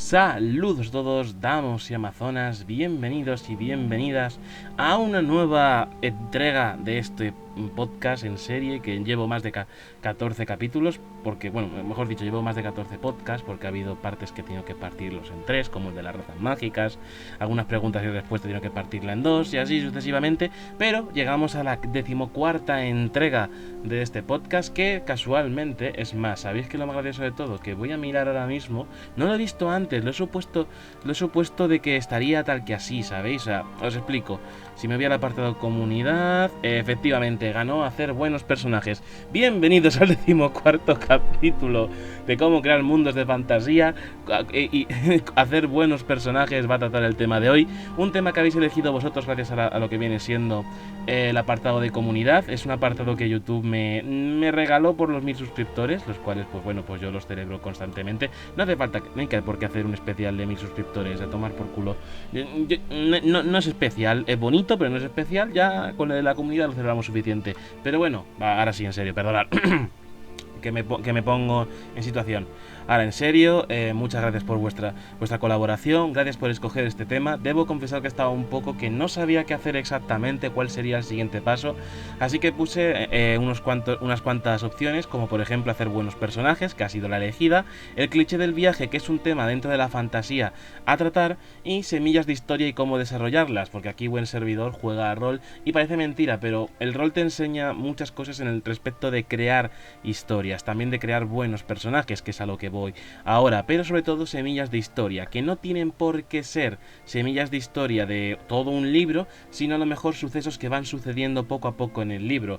Saludos a todos, damos y amazonas, bienvenidos y bienvenidas a una nueva entrega de este podcast en serie que llevo más de 14 capítulos, porque, bueno, mejor dicho, llevo más de 14 podcasts porque ha habido partes que he tenido que partirlos en tres, como el de las razas mágicas, algunas preguntas y respuestas he tenido que partirla en dos y así sucesivamente, pero llegamos a la 14ª entrega de este podcast que casualmente es más. ¿Sabéis que lo más gracioso de todo? Que voy a mirar ahora mismo, no lo he visto antes, lo he supuesto de que estaría tal que así, ¿sabéis? O sea, os explico. Si me voy al apartado comunidad, efectivamente, ganó hacer buenos personajes. Bienvenidos al 14º capítulo de cómo crear mundos de fantasía y hacer buenos personajes va a tratar el tema de hoy. Un tema que habéis elegido vosotros gracias a lo que viene siendo el apartado de comunidad. Es un apartado que YouTube me regaló por los 1000 suscriptores, los cuales, pues bueno, pues yo los celebro constantemente. No hace falta, no hay por qué hacer un especial de 1000 suscriptores, de tomar por culo. No es especial, es bonito, pero no es especial. Ya con la comunidad lo celebramos suficiente. Pero bueno, ahora sí, en serio, perdonad. que me pongo en situación. Ahora, en serio, muchas gracias por vuestra colaboración, gracias por escoger este tema. Debo confesar que estaba un poco que no sabía qué hacer exactamente, cuál sería el siguiente paso, así que puse unas cuantas opciones, como por ejemplo hacer buenos personajes, que ha sido la elegida, el cliché del viaje, que es un tema dentro de la fantasía a tratar, y semillas de historia y cómo desarrollarlas, porque aquí buen servidor juega a rol, y parece mentira, pero el rol te enseña muchas cosas en el respecto de crear historias, también de crear buenos personajes, que es a lo que voy ahora, pero sobre todo semillas de historia, que no tienen por qué ser semillas de historia de todo un libro, sino a lo mejor sucesos que van sucediendo poco a poco en el libro,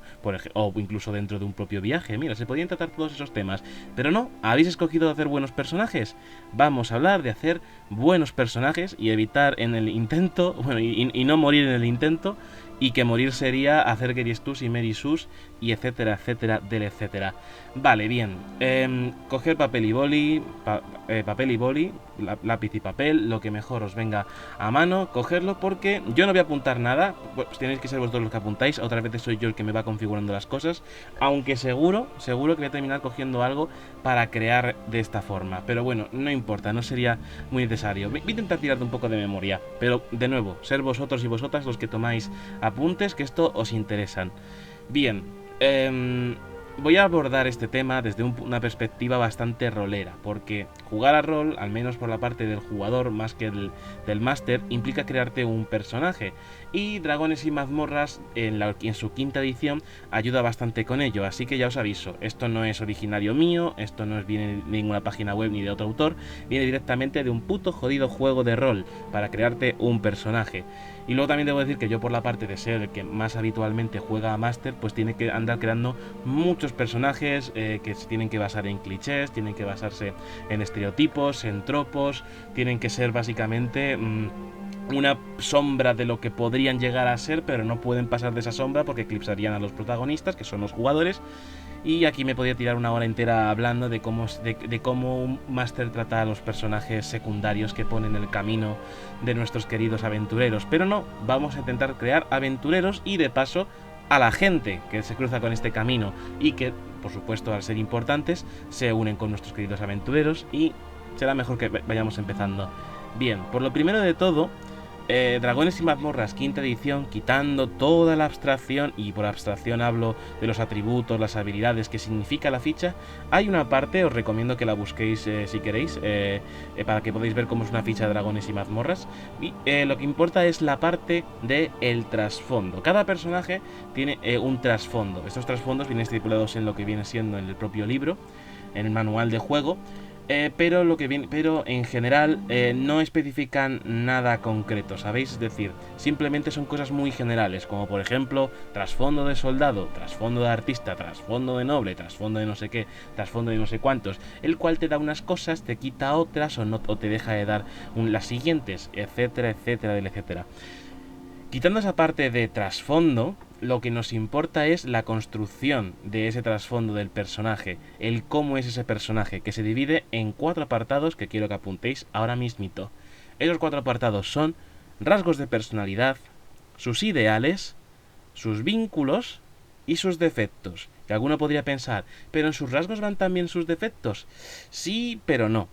o incluso dentro de un propio viaje. Mira, se podían tratar todos esos temas, pero no, habéis escogido hacer buenos personajes. Vamos a hablar de hacer buenos personajes y evitar en el intento, bueno, y no morir en el intento, y que morir sería hacer Gary Stus y Mary Sus y etcétera, etcétera, del etcétera. Vale, bien. Coger papel y boli, lápiz y papel, lo que mejor os venga a mano, cogerlo, porque yo no voy a apuntar nada, pues tenéis que ser vosotros los que apuntáis, otras veces soy yo el que me va configurando las cosas, aunque seguro que voy a terminar cogiendo algo para crear de esta forma, pero bueno, no importa, no sería muy necesario. Voy a intentar tirar de un poco de memoria, pero de nuevo, ser vosotros y vosotras los que tomáis apuntes, que esto os interesan. Bien, voy a abordar este tema desde una perspectiva bastante rolera, porque jugar a rol, al menos por la parte del jugador más que del máster, implica crearte un personaje, y Dragones y Mazmorras en su 5ª edición ayuda bastante con ello, así que ya os aviso, esto no es originario mío, esto no viene de ninguna página web ni de otro autor, viene directamente de un puto jodido juego de rol para crearte un personaje. Y luego también debo decir que yo, por la parte de ser el que más habitualmente juega a Master, pues tiene que andar creando muchos personajes que se tienen que basar en clichés, tienen que basarse en estereotipos, en tropos, tienen que ser básicamente una sombra de lo que podrían llegar a ser, pero no pueden pasar de esa sombra porque eclipsarían a los protagonistas, que son los jugadores. Y aquí me podía tirar una hora entera hablando de cómo un máster trata a los personajes secundarios que ponen el camino de nuestros queridos aventureros. Pero no, vamos a intentar crear aventureros y de paso a la gente que se cruza con este camino y que, por supuesto, al ser importantes, se unen con nuestros queridos aventureros, y será mejor que vayamos empezando. Bien, por lo primero de todo, Dragones y Mazmorras 5ª edición, quitando toda la abstracción, y por abstracción hablo de los atributos, las habilidades que significa la ficha, hay una parte, os recomiendo que la busquéis si queréis, para que podáis ver cómo es una ficha de Dragones y Mazmorras, y lo que importa es la parte del trasfondo. Cada personaje tiene un trasfondo. Estos trasfondos vienen estipulados en lo que viene siendo en el propio libro, en el manual de juego. Pero en general no especifican nada concreto, ¿sabéis? Es decir, simplemente son cosas muy generales, como por ejemplo trasfondo de soldado, trasfondo de artista, trasfondo de noble, trasfondo de no sé qué, trasfondo de no sé cuántos, el cual te da unas cosas, te quita otras o te deja de dar las siguientes, etcétera, etcétera, etcétera. Quitando esa parte de trasfondo, lo que nos importa es la construcción de ese trasfondo del personaje, el cómo es ese personaje, que se divide en 4 apartados que quiero que apuntéis ahora mismito. Esos 4 apartados son rasgos de personalidad, sus ideales, sus vínculos y sus defectos. Que alguno podría pensar, ¿pero en sus rasgos van también sus defectos? Sí, pero no.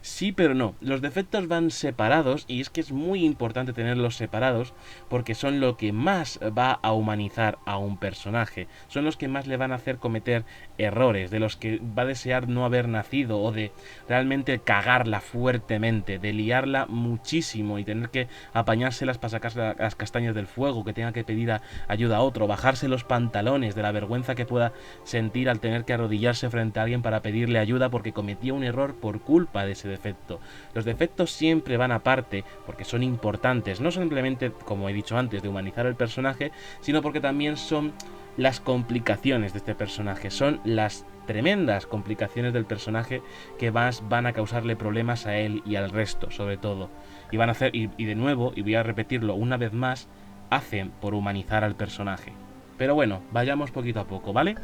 Sí, pero no. Los defectos van separados y es que es muy importante tenerlos separados porque son lo que más va a humanizar a un personaje. Son los que más le van a hacer cometer errores, de los que va a desear no haber nacido o de realmente cagarla fuertemente, de liarla muchísimo y tener que apañárselas para sacarse las castañas del fuego, que tenga que pedir ayuda a otro, bajarse los pantalones de la vergüenza que pueda sentir al tener que arrodillarse frente a alguien para pedirle ayuda porque cometió un error por culpa de ese defecto. Los defectos siempre van aparte porque son importantes, no simplemente, como he dicho antes, de humanizar el personaje, sino porque también son las complicaciones de este personaje, son las tremendas complicaciones del personaje que van a causarle problemas a él y al resto, sobre todo. Y van a hacer, y de nuevo, y voy a repetirlo una vez más, hacen por humanizar al personaje. Pero bueno, vayamos poquito a poco, ¿vale?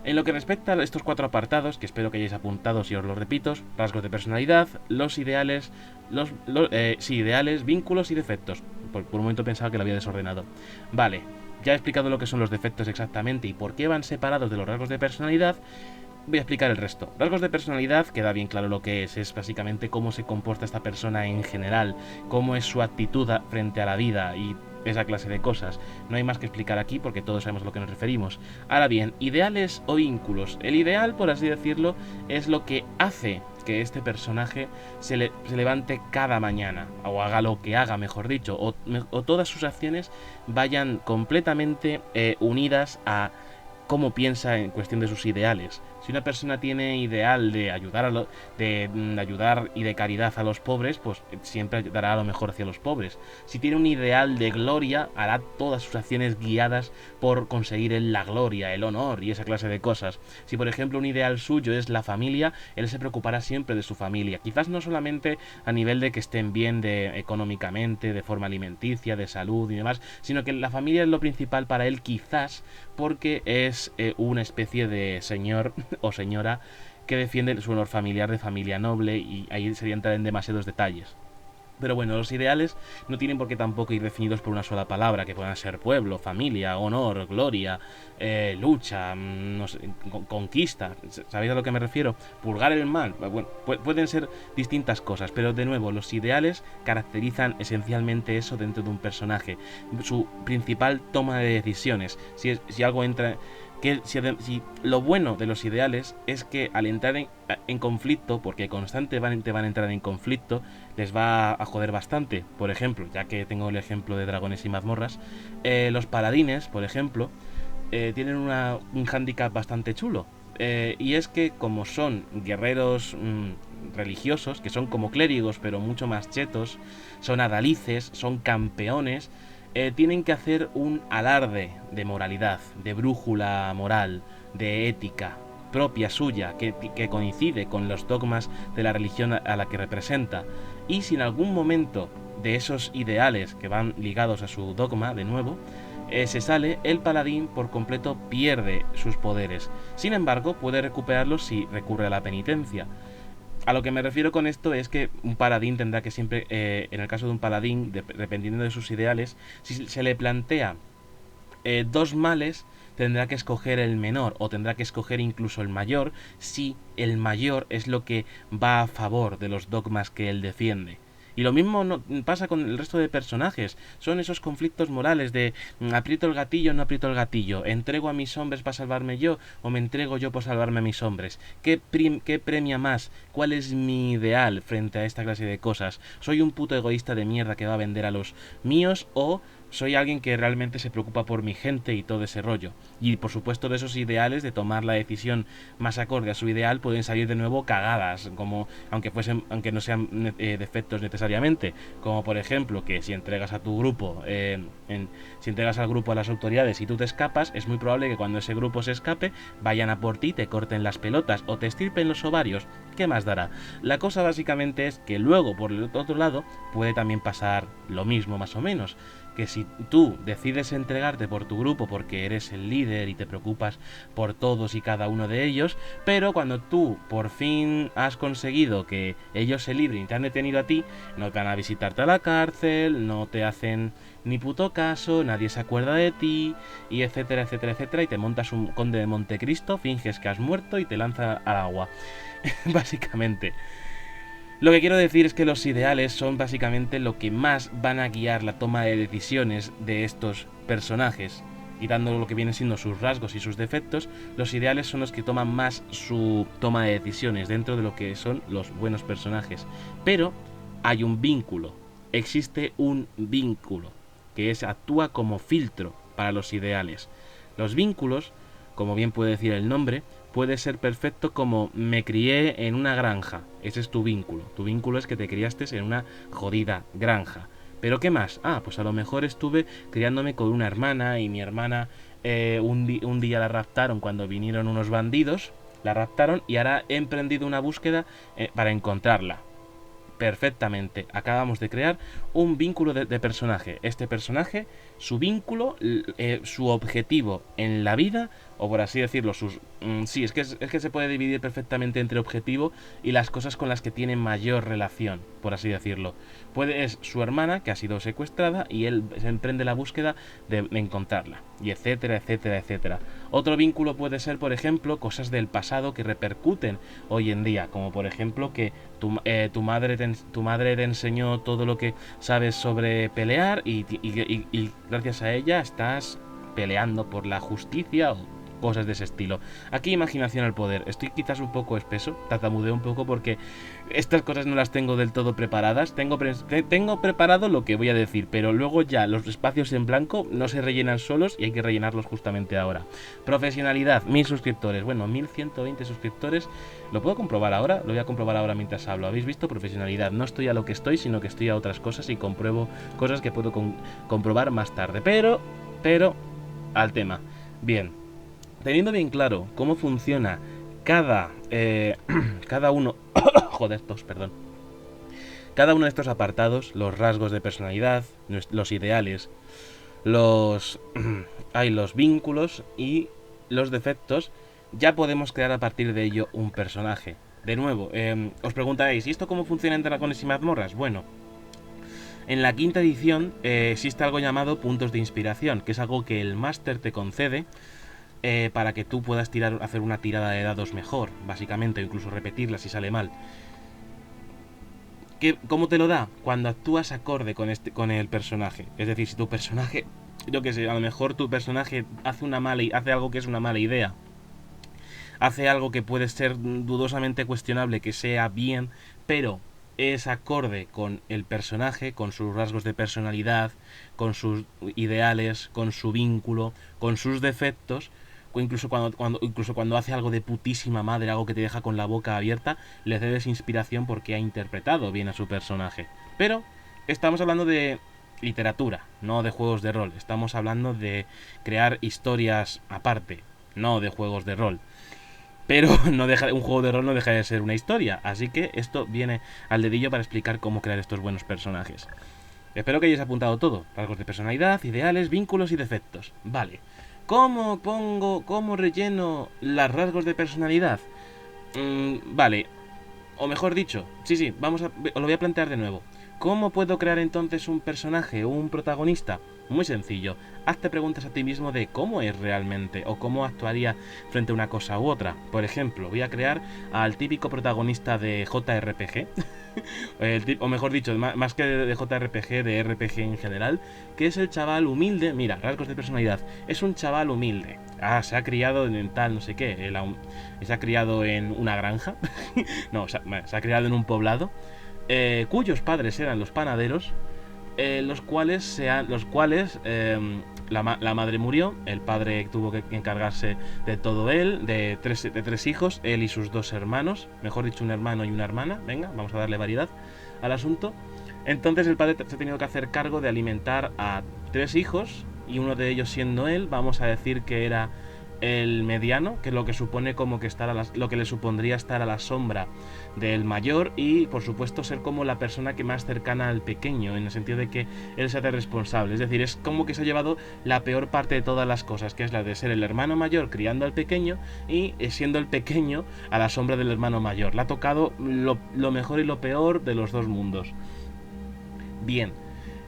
En lo que respecta a estos 4 apartados, que espero que hayáis apuntado si os los repito: rasgos de personalidad, los ideales, ideales, vínculos y defectos. Por un momento pensaba que lo había desordenado. Vale, ya he explicado lo que son los defectos exactamente y por qué van separados de los rasgos de personalidad. Voy a explicar el resto. Rasgos de personalidad, queda bien claro lo que es básicamente cómo se comporta esta persona en general, cómo es su actitud frente a la vida y esa clase de cosas. No hay más que explicar aquí porque todos sabemos a lo que nos referimos. Ahora bien, ideales o vínculos. El ideal, por así decirlo, es lo que hace que este personaje se levante cada mañana, o haga lo que haga, mejor dicho, o todas sus acciones vayan completamente unidas a cómo piensa en cuestión de sus ideales. Si una persona tiene ideal de ayudar ayudar y de caridad a los pobres, pues siempre dará lo mejor hacia los pobres. Si tiene un ideal de gloria, hará todas sus acciones guiadas por conseguir la gloria, el honor y esa clase de cosas. Si por ejemplo un ideal suyo es la familia, él se preocupará siempre de su familia. Quizás no solamente a nivel de que estén bien económicamente, de forma alimenticia, de salud y demás, sino que la familia es lo principal para él, quizás porque es una especie de señor o señora que defiende su honor familiar de familia noble, y ahí sería entrar en demasiados detalles. Pero bueno, los ideales no tienen por qué tampoco ir definidos por una sola palabra, que puedan ser pueblo, familia, honor, gloria, lucha, no sé, conquista. ¿Sabéis a lo que me refiero? Purgar el mal. Bueno, pueden ser distintas cosas, pero de nuevo, los ideales caracterizan esencialmente eso dentro de un personaje. Su principal toma de decisiones. Si algo entra... Si lo bueno de los ideales es que al entrar en conflicto, porque constantemente van a entrar en conflicto, les va a joder bastante. Por ejemplo, ya que tengo el ejemplo de dragones y mazmorras, los paladines, por ejemplo, tienen un hándicap bastante chulo. Y es que como son guerreros religiosos, que son como clérigos pero mucho más chetos, son adalices, son campeones, tienen que hacer un alarde de moralidad, de brújula moral, de ética propia suya, que coincide con los dogmas de la religión a la que representa. Y si en algún momento de esos ideales que van ligados a su dogma, de nuevo, se sale, el paladín por completo pierde sus poderes. Sin embargo, puede recuperarlos si recurre a la penitencia. A lo que me refiero con esto es que un paladín tendrá que siempre, en el caso de un paladín, dependiendo de sus ideales, si se le plantea 2 males, tendrá que escoger el menor, o tendrá que escoger incluso el mayor, si el mayor es lo que va a favor de los dogmas que él defiende. Y lo mismo pasa con el resto de personajes. Son esos conflictos morales de aprieto el gatillo o no aprieto el gatillo. ¿Entrego a mis hombres para salvarme yo o me entrego yo por salvarme a mis hombres? ¿Qué premia más? ¿Cuál es mi ideal frente a esta clase de cosas? ¿Soy un puto egoísta de mierda que va a vender a los míos o soy alguien que realmente se preocupa por mi gente y todo ese rollo? Y por supuesto de esos ideales, de tomar la decisión más acorde a su ideal, pueden salir de nuevo cagadas, como aunque no sean defectos necesariamente, como por ejemplo que si entregas a tu grupo, si entregas al grupo a las autoridades y tú te escapas, es muy probable que cuando ese grupo se escape vayan a por ti, te corten las pelotas o te estirpen los ovarios. ¿Qué más dará? La cosa básicamente es que luego por el otro lado puede también pasar lo mismo más o menos, que si tú decides entregarte por tu grupo porque eres el líder y te preocupas por todos y cada uno de ellos, pero cuando tú por fin has conseguido que ellos se libren y te han detenido a ti, no te van a visitarte a la cárcel, no te hacen ni puto caso, nadie se acuerda de ti, y etcétera, etcétera, etcétera, y te montas un conde de Montecristo, finges que has muerto y te lanza al agua. Básicamente. Lo que quiero decir es que los ideales son básicamente lo que más van a guiar la toma de decisiones de estos personajes. Quitando lo que vienen siendo sus rasgos y sus defectos, los ideales son los que toman más su toma de decisiones dentro de lo que son los buenos personajes. Pero hay un vínculo, existe un vínculo, que actúa como filtro para los ideales. Los vínculos, como bien puede decir el nombre, puede ser perfecto como me crié en una granja. Ese es tu vínculo. Tu vínculo es que te criaste en una jodida granja. ¿Pero qué más? Ah, pues a lo mejor estuve criándome con una hermana y mi hermana un día la raptaron cuando vinieron unos bandidos, la raptaron y ahora he emprendido una búsqueda para encontrarla. Perfectamente, acabamos de crear un vínculo de personaje. Este personaje, su vínculo, su objetivo en la vida, o por así decirlo, sí, es que se puede dividir perfectamente entre objetivo y las cosas con las que tiene mayor relación, por así decirlo. Es su hermana, que ha sido secuestrada, y él se emprende la búsqueda de encontrarla, y etcétera, etcétera, etcétera. Otro vínculo puede ser, por ejemplo, cosas del pasado que repercuten hoy en día, como por ejemplo que tu madre te enseñó todo lo que sabes sobre pelear y gracias a ella estás peleando por la justicia o cosas de ese estilo. Aquí imaginación al poder. Estoy quizás un poco espeso, tartamudeo un poco porque estas cosas no las tengo del todo preparadas. Tengo preparado lo que voy a decir, pero luego ya los espacios en blanco no se rellenan solos y hay que rellenarlos justamente ahora. Profesionalidad, 1000 suscriptores. Bueno, 1120 suscriptores. ¿Lo puedo comprobar ahora? Lo voy a comprobar ahora mientras hablo. ¿Habéis visto? Profesionalidad. No estoy a lo que estoy, sino que estoy a otras cosas y compruebo cosas que puedo comprobar más tarde. Pero, al tema. Bien. Teniendo bien claro cómo funciona cada uno... joder, perdón. Cada uno de estos apartados, los rasgos de personalidad, los ideales, los vínculos y los defectos, ya podemos crear a partir de ello un personaje. De nuevo, os preguntaréis, ¿y esto cómo funciona en Dragones y Mazmorras? Bueno, en la quinta edición existe algo llamado puntos de inspiración, que es algo que el máster te concede para que tú puedas hacer una tirada de dados mejor, básicamente, o incluso repetirla si sale mal. ¿Cómo te lo da? Cuando actúas acorde con el personaje. Es decir, si tu personaje, yo qué sé, a lo mejor tu personaje hace algo que es una mala idea, hace algo que puede ser dudosamente cuestionable que sea bien, pero es acorde con el personaje, con sus rasgos de personalidad, con sus ideales, con su vínculo, con sus defectos. Incluso cuando hace algo de putísima madre, algo que te deja con la boca abierta, le cedes inspiración porque ha interpretado bien a su personaje. Pero estamos hablando de literatura, no de juegos de rol. Estamos hablando de crear historias aparte, no de juegos de rol. Pero un juego de rol no deja de ser una historia. Así que esto viene al dedillo para explicar cómo crear estos buenos personajes. Espero que hayáis apuntado todo. Rasgos de personalidad, ideales, vínculos y defectos. Vale. ¿Cómo relleno los rasgos de personalidad? Vale. O mejor dicho, sí, os lo voy a plantear de nuevo. ¿Cómo puedo crear entonces un personaje o un protagonista? Muy sencillo. Hazte preguntas a ti mismo de cómo es realmente o cómo actuaría frente a una cosa u otra. Por ejemplo, voy a crear al típico protagonista de JRPG. O mejor dicho, más que de JRPG, de RPG en general, que es el chaval humilde. Mira, rasgos de personalidad. Es un chaval humilde. Se ha criado en tal no sé qué. Se ha criado en una granja. No, se ha criado en un poblado. Cuyos padres eran los panaderos. Los cuales la madre murió, el padre tuvo que encargarse de todo él, de tres hijos, él y sus dos hermanos, mejor dicho un hermano y una hermana, venga, vamos a darle variedad al asunto. Entonces el padre se ha tenido que hacer cargo de alimentar a 3 hijos y uno de ellos siendo él, vamos a decir que era el mediano, que es lo que supone como que lo que le supondría estar a la sombra del mayor y por supuesto ser como la persona que más cercana al pequeño, en el sentido de que él se hace responsable, es decir, es como que se ha llevado la peor parte de todas las cosas, que es la de ser el hermano mayor criando al pequeño y siendo el pequeño a la sombra del hermano mayor. Le ha tocado lo mejor y lo peor de los dos mundos. Bien.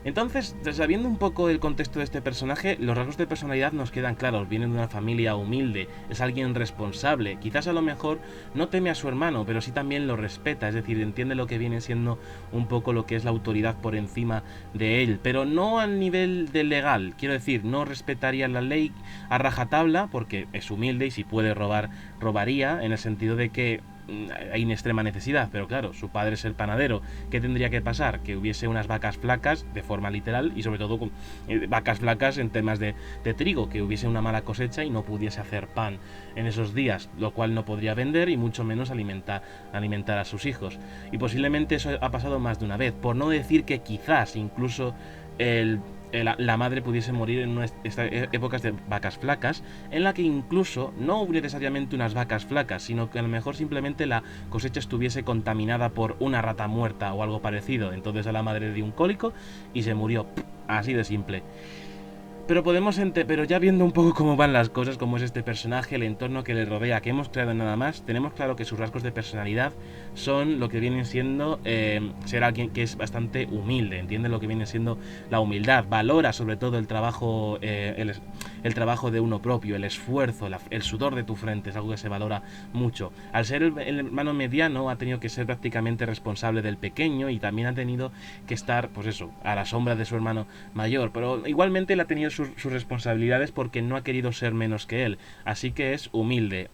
Entonces, sabiendo un poco el contexto de este personaje, los rasgos de personalidad nos quedan claros. Viene de una familia humilde, es alguien responsable. Quizás a lo mejor no teme a su hermano, pero sí también lo respeta. Es decir, entiende lo que viene siendo un poco lo que es la autoridad por encima de él. Pero no al nivel de legal. Quiero decir, no respetaría la ley a rajatabla, porque es humilde y si puede robar, robaría. En el sentido de que hay una extrema necesidad, pero claro, su padre es el panadero. ¿Qué tendría que pasar? Que hubiese unas vacas flacas, de forma literal, y sobre todo con vacas flacas en temas de trigo, que hubiese una mala cosecha y no pudiese hacer pan en esos días, lo cual no podría vender y mucho menos alimentar a sus hijos. Y posiblemente eso ha pasado más de una vez, por no decir que quizás incluso el la madre pudiese morir en épocas de vacas flacas, en la que incluso no hubo necesariamente unas vacas flacas, sino que a lo mejor simplemente la cosecha estuviese contaminada por una rata muerta o algo parecido. Entonces a la madre le dio un cólico y se murió. Así de simple. Pero ya viendo un poco cómo van las cosas, cómo es este personaje, el entorno que le rodea, que hemos creado nada más, tenemos claro que sus rasgos de personalidad son lo que vienen siendo ser alguien que es bastante humilde, entiende lo que viene siendo la humildad, valora sobre todo el trabajo, el trabajo de uno propio, el esfuerzo, el sudor de tu frente, es algo que se valora mucho. Al ser el hermano mediano ha tenido que ser prácticamente responsable del pequeño y también ha tenido que estar, pues eso, a la sombra de su hermano mayor, pero igualmente él ha tenido sus responsabilidades porque no ha querido ser menos que él, así que es humilde,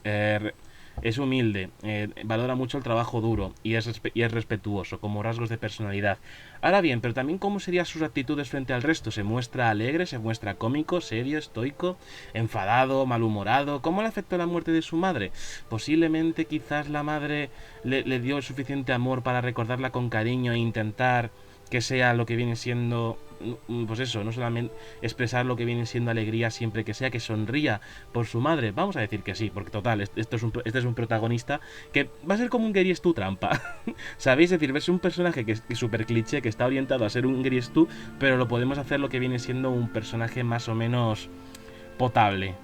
valora mucho el trabajo duro y es respetuoso como rasgos de personalidad. Ahora bien, pero también cómo serían sus actitudes frente al resto. Se muestra alegre, se muestra cómico, serio, estoico, enfadado, malhumorado. ¿Cómo le afectó la muerte de su madre? Posiblemente quizás la madre le dio el suficiente amor para recordarla con cariño e intentar que sea lo que viene siendo, pues eso, no solamente expresar lo que viene siendo alegría siempre que sea, que sonría por su madre. Vamos a decir que sí, porque total, este es un protagonista que va a ser como un Gary Stu trampa. ¿Sabéis? Es decir, ves un personaje que es súper cliché, que está orientado a ser un Gary Stu, pero lo podemos hacer lo que viene siendo un personaje más o menos potable.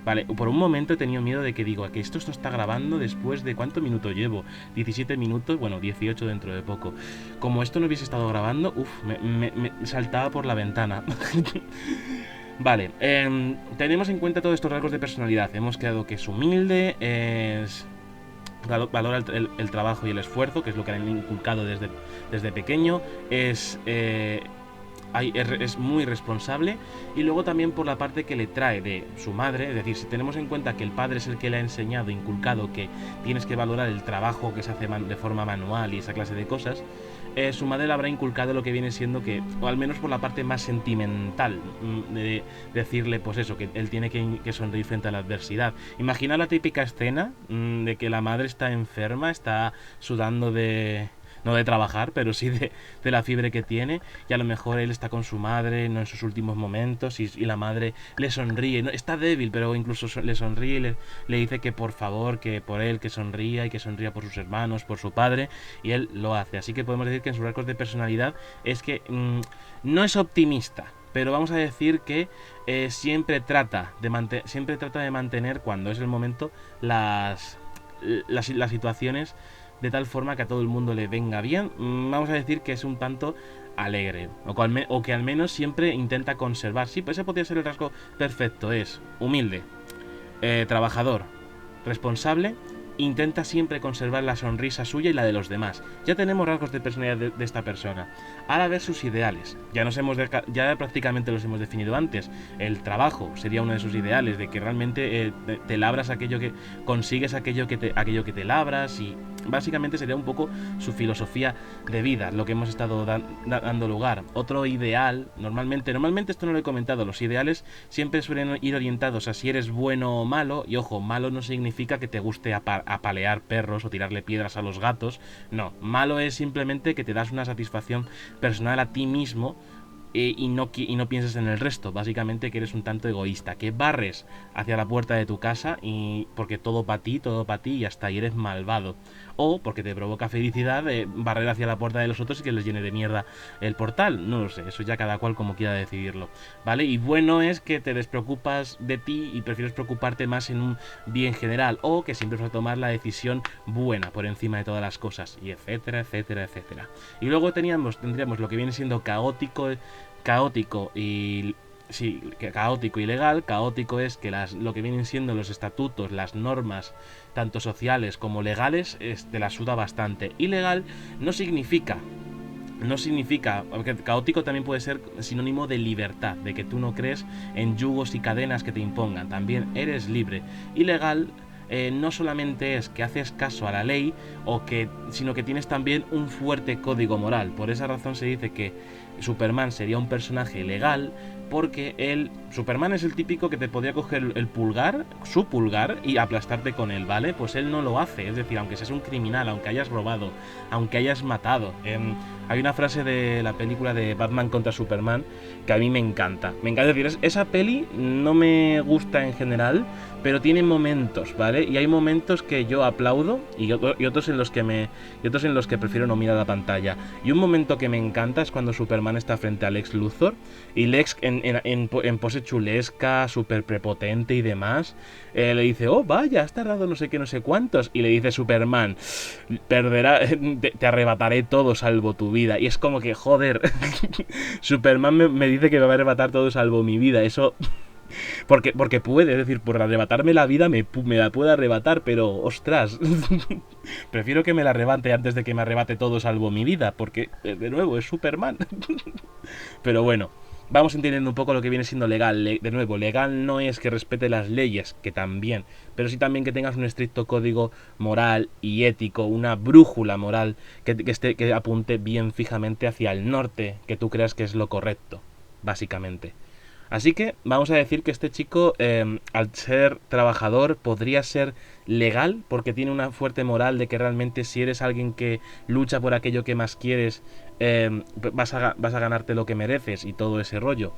Vale, por un momento he tenido miedo de que digo, que esto está grabando después de ¿cuánto minuto llevo? 17 minutos, bueno, 18 dentro de poco. Como esto no hubiese estado grabando, me saltaba por la ventana. Vale, tenemos en cuenta todos estos rasgos de personalidad. Hemos quedado que es humilde, valora el trabajo y el esfuerzo, que es lo que han inculcado desde pequeño, es muy responsable, y luego también por la parte que le trae de su madre. Es decir, si tenemos en cuenta que el padre es el que le ha enseñado, inculcado que tienes que valorar el trabajo que se hace de forma manual y esa clase de cosas, su madre le habrá inculcado lo que viene siendo que, o al menos por la parte más sentimental, de decirle pues eso, que él tiene que sonreír frente a la adversidad. Imagina la típica escena de que la madre está enferma, está sudando no de trabajar, pero sí de la fiebre que tiene, y a lo mejor él está con su madre, no en sus últimos momentos, y la madre le sonríe, ¿no? Está débil, pero incluso le sonríe y le dice que por favor, que por él, que sonría, y que sonría por sus hermanos, por su padre, y él lo hace. Así que podemos decir que en sus rasgos de personalidad es que no es optimista, pero vamos a decir que siempre trata de mantener, cuando es el momento, las situaciones de tal forma que a todo el mundo le venga bien. Vamos a decir que es un tanto alegre, o que al menos siempre intenta conservar. Sí, pues ese podría ser el rasgo perfecto. Es humilde, trabajador, responsable, intenta siempre conservar la sonrisa suya y la de los demás. Ya tenemos rasgos de personalidad de esta persona. Ahora ver sus ideales. Ya prácticamente los hemos definido antes. El trabajo sería uno de sus ideales, de que realmente te labras aquello que consigues, aquello que te labras, y básicamente sería un poco su filosofía de vida, lo que hemos estado dando lugar. Otro ideal, normalmente esto no lo he comentado, los ideales siempre suelen ir orientados a si eres bueno o malo, y ojo, malo no significa que te guste apalear perros o tirarle piedras a los gatos. No, malo es simplemente que te das una satisfacción personal a ti mismo, y no pienses en el resto. Básicamente que eres un tanto egoísta, que barres hacia la puerta de tu casa y porque todo para ti y hasta ahí eres malvado. O porque te provoca felicidad barrer hacia la puerta de los otros y que les llene de mierda el portal. No lo sé, eso ya cada cual como quiera decidirlo, ¿vale? Y bueno es que te despreocupas de ti y prefieres preocuparte más en un bien general, o que siempre vas a tomar la decisión buena por encima de todas las cosas, y etcétera, etcétera, etcétera. Y luego tendríamos lo que viene siendo caótico, caótico y... Sí, caótico y legal. Caótico es que lo que vienen siendo los estatutos, las normas, tanto sociales como legales, te la suda bastante. Ilegal no significa, porque caótico también puede ser sinónimo de libertad, de que tú no crees en yugos y cadenas que te impongan, también eres libre. Ilegal no solamente es que haces caso a la ley, sino que tienes también un fuerte código moral. Por esa razón se dice que Superman sería un personaje legal, porque Superman es el típico que te podría coger el pulgar, su pulgar, y aplastarte con él, ¿vale? Pues él no lo hace, es decir, aunque seas un criminal, aunque hayas robado, aunque hayas matado. Hay una frase de la película de Batman contra Superman que a mí me encanta. Me encanta, decir, esa peli no me gusta en general, pero tiene momentos, ¿vale? Y hay momentos que yo aplaudo y otros en los que prefiero no mirar la pantalla. Y un momento que me encanta es cuando Superman está frente a Lex Luthor y Lex en pose chulesca, súper prepotente y demás, le dice, oh vaya, has tardado no sé qué, no sé cuántos, y le dice Superman, te arrebataré todo salvo tu vida. Y es como que, joder, Superman me dice que me va a arrebatar todo salvo mi vida. Eso... Porque puede, es decir, por arrebatarme la vida me la puede arrebatar, pero ostras, prefiero que me la arrebate antes de que me arrebate todo salvo mi vida, porque de nuevo es Superman. Pero bueno, vamos entendiendo un poco lo que viene siendo legal. De nuevo, legal no es que respete las leyes, que también, pero sí también que tengas un estricto código moral y ético, una brújula moral que apunte bien fijamente hacia el norte, que tú creas que es lo correcto, básicamente. Así que vamos a decir que este chico, al ser trabajador, podría ser legal porque tiene una fuerte moral de que realmente si eres alguien que lucha por aquello que más quieres, vas a ganarte lo que mereces y todo ese rollo.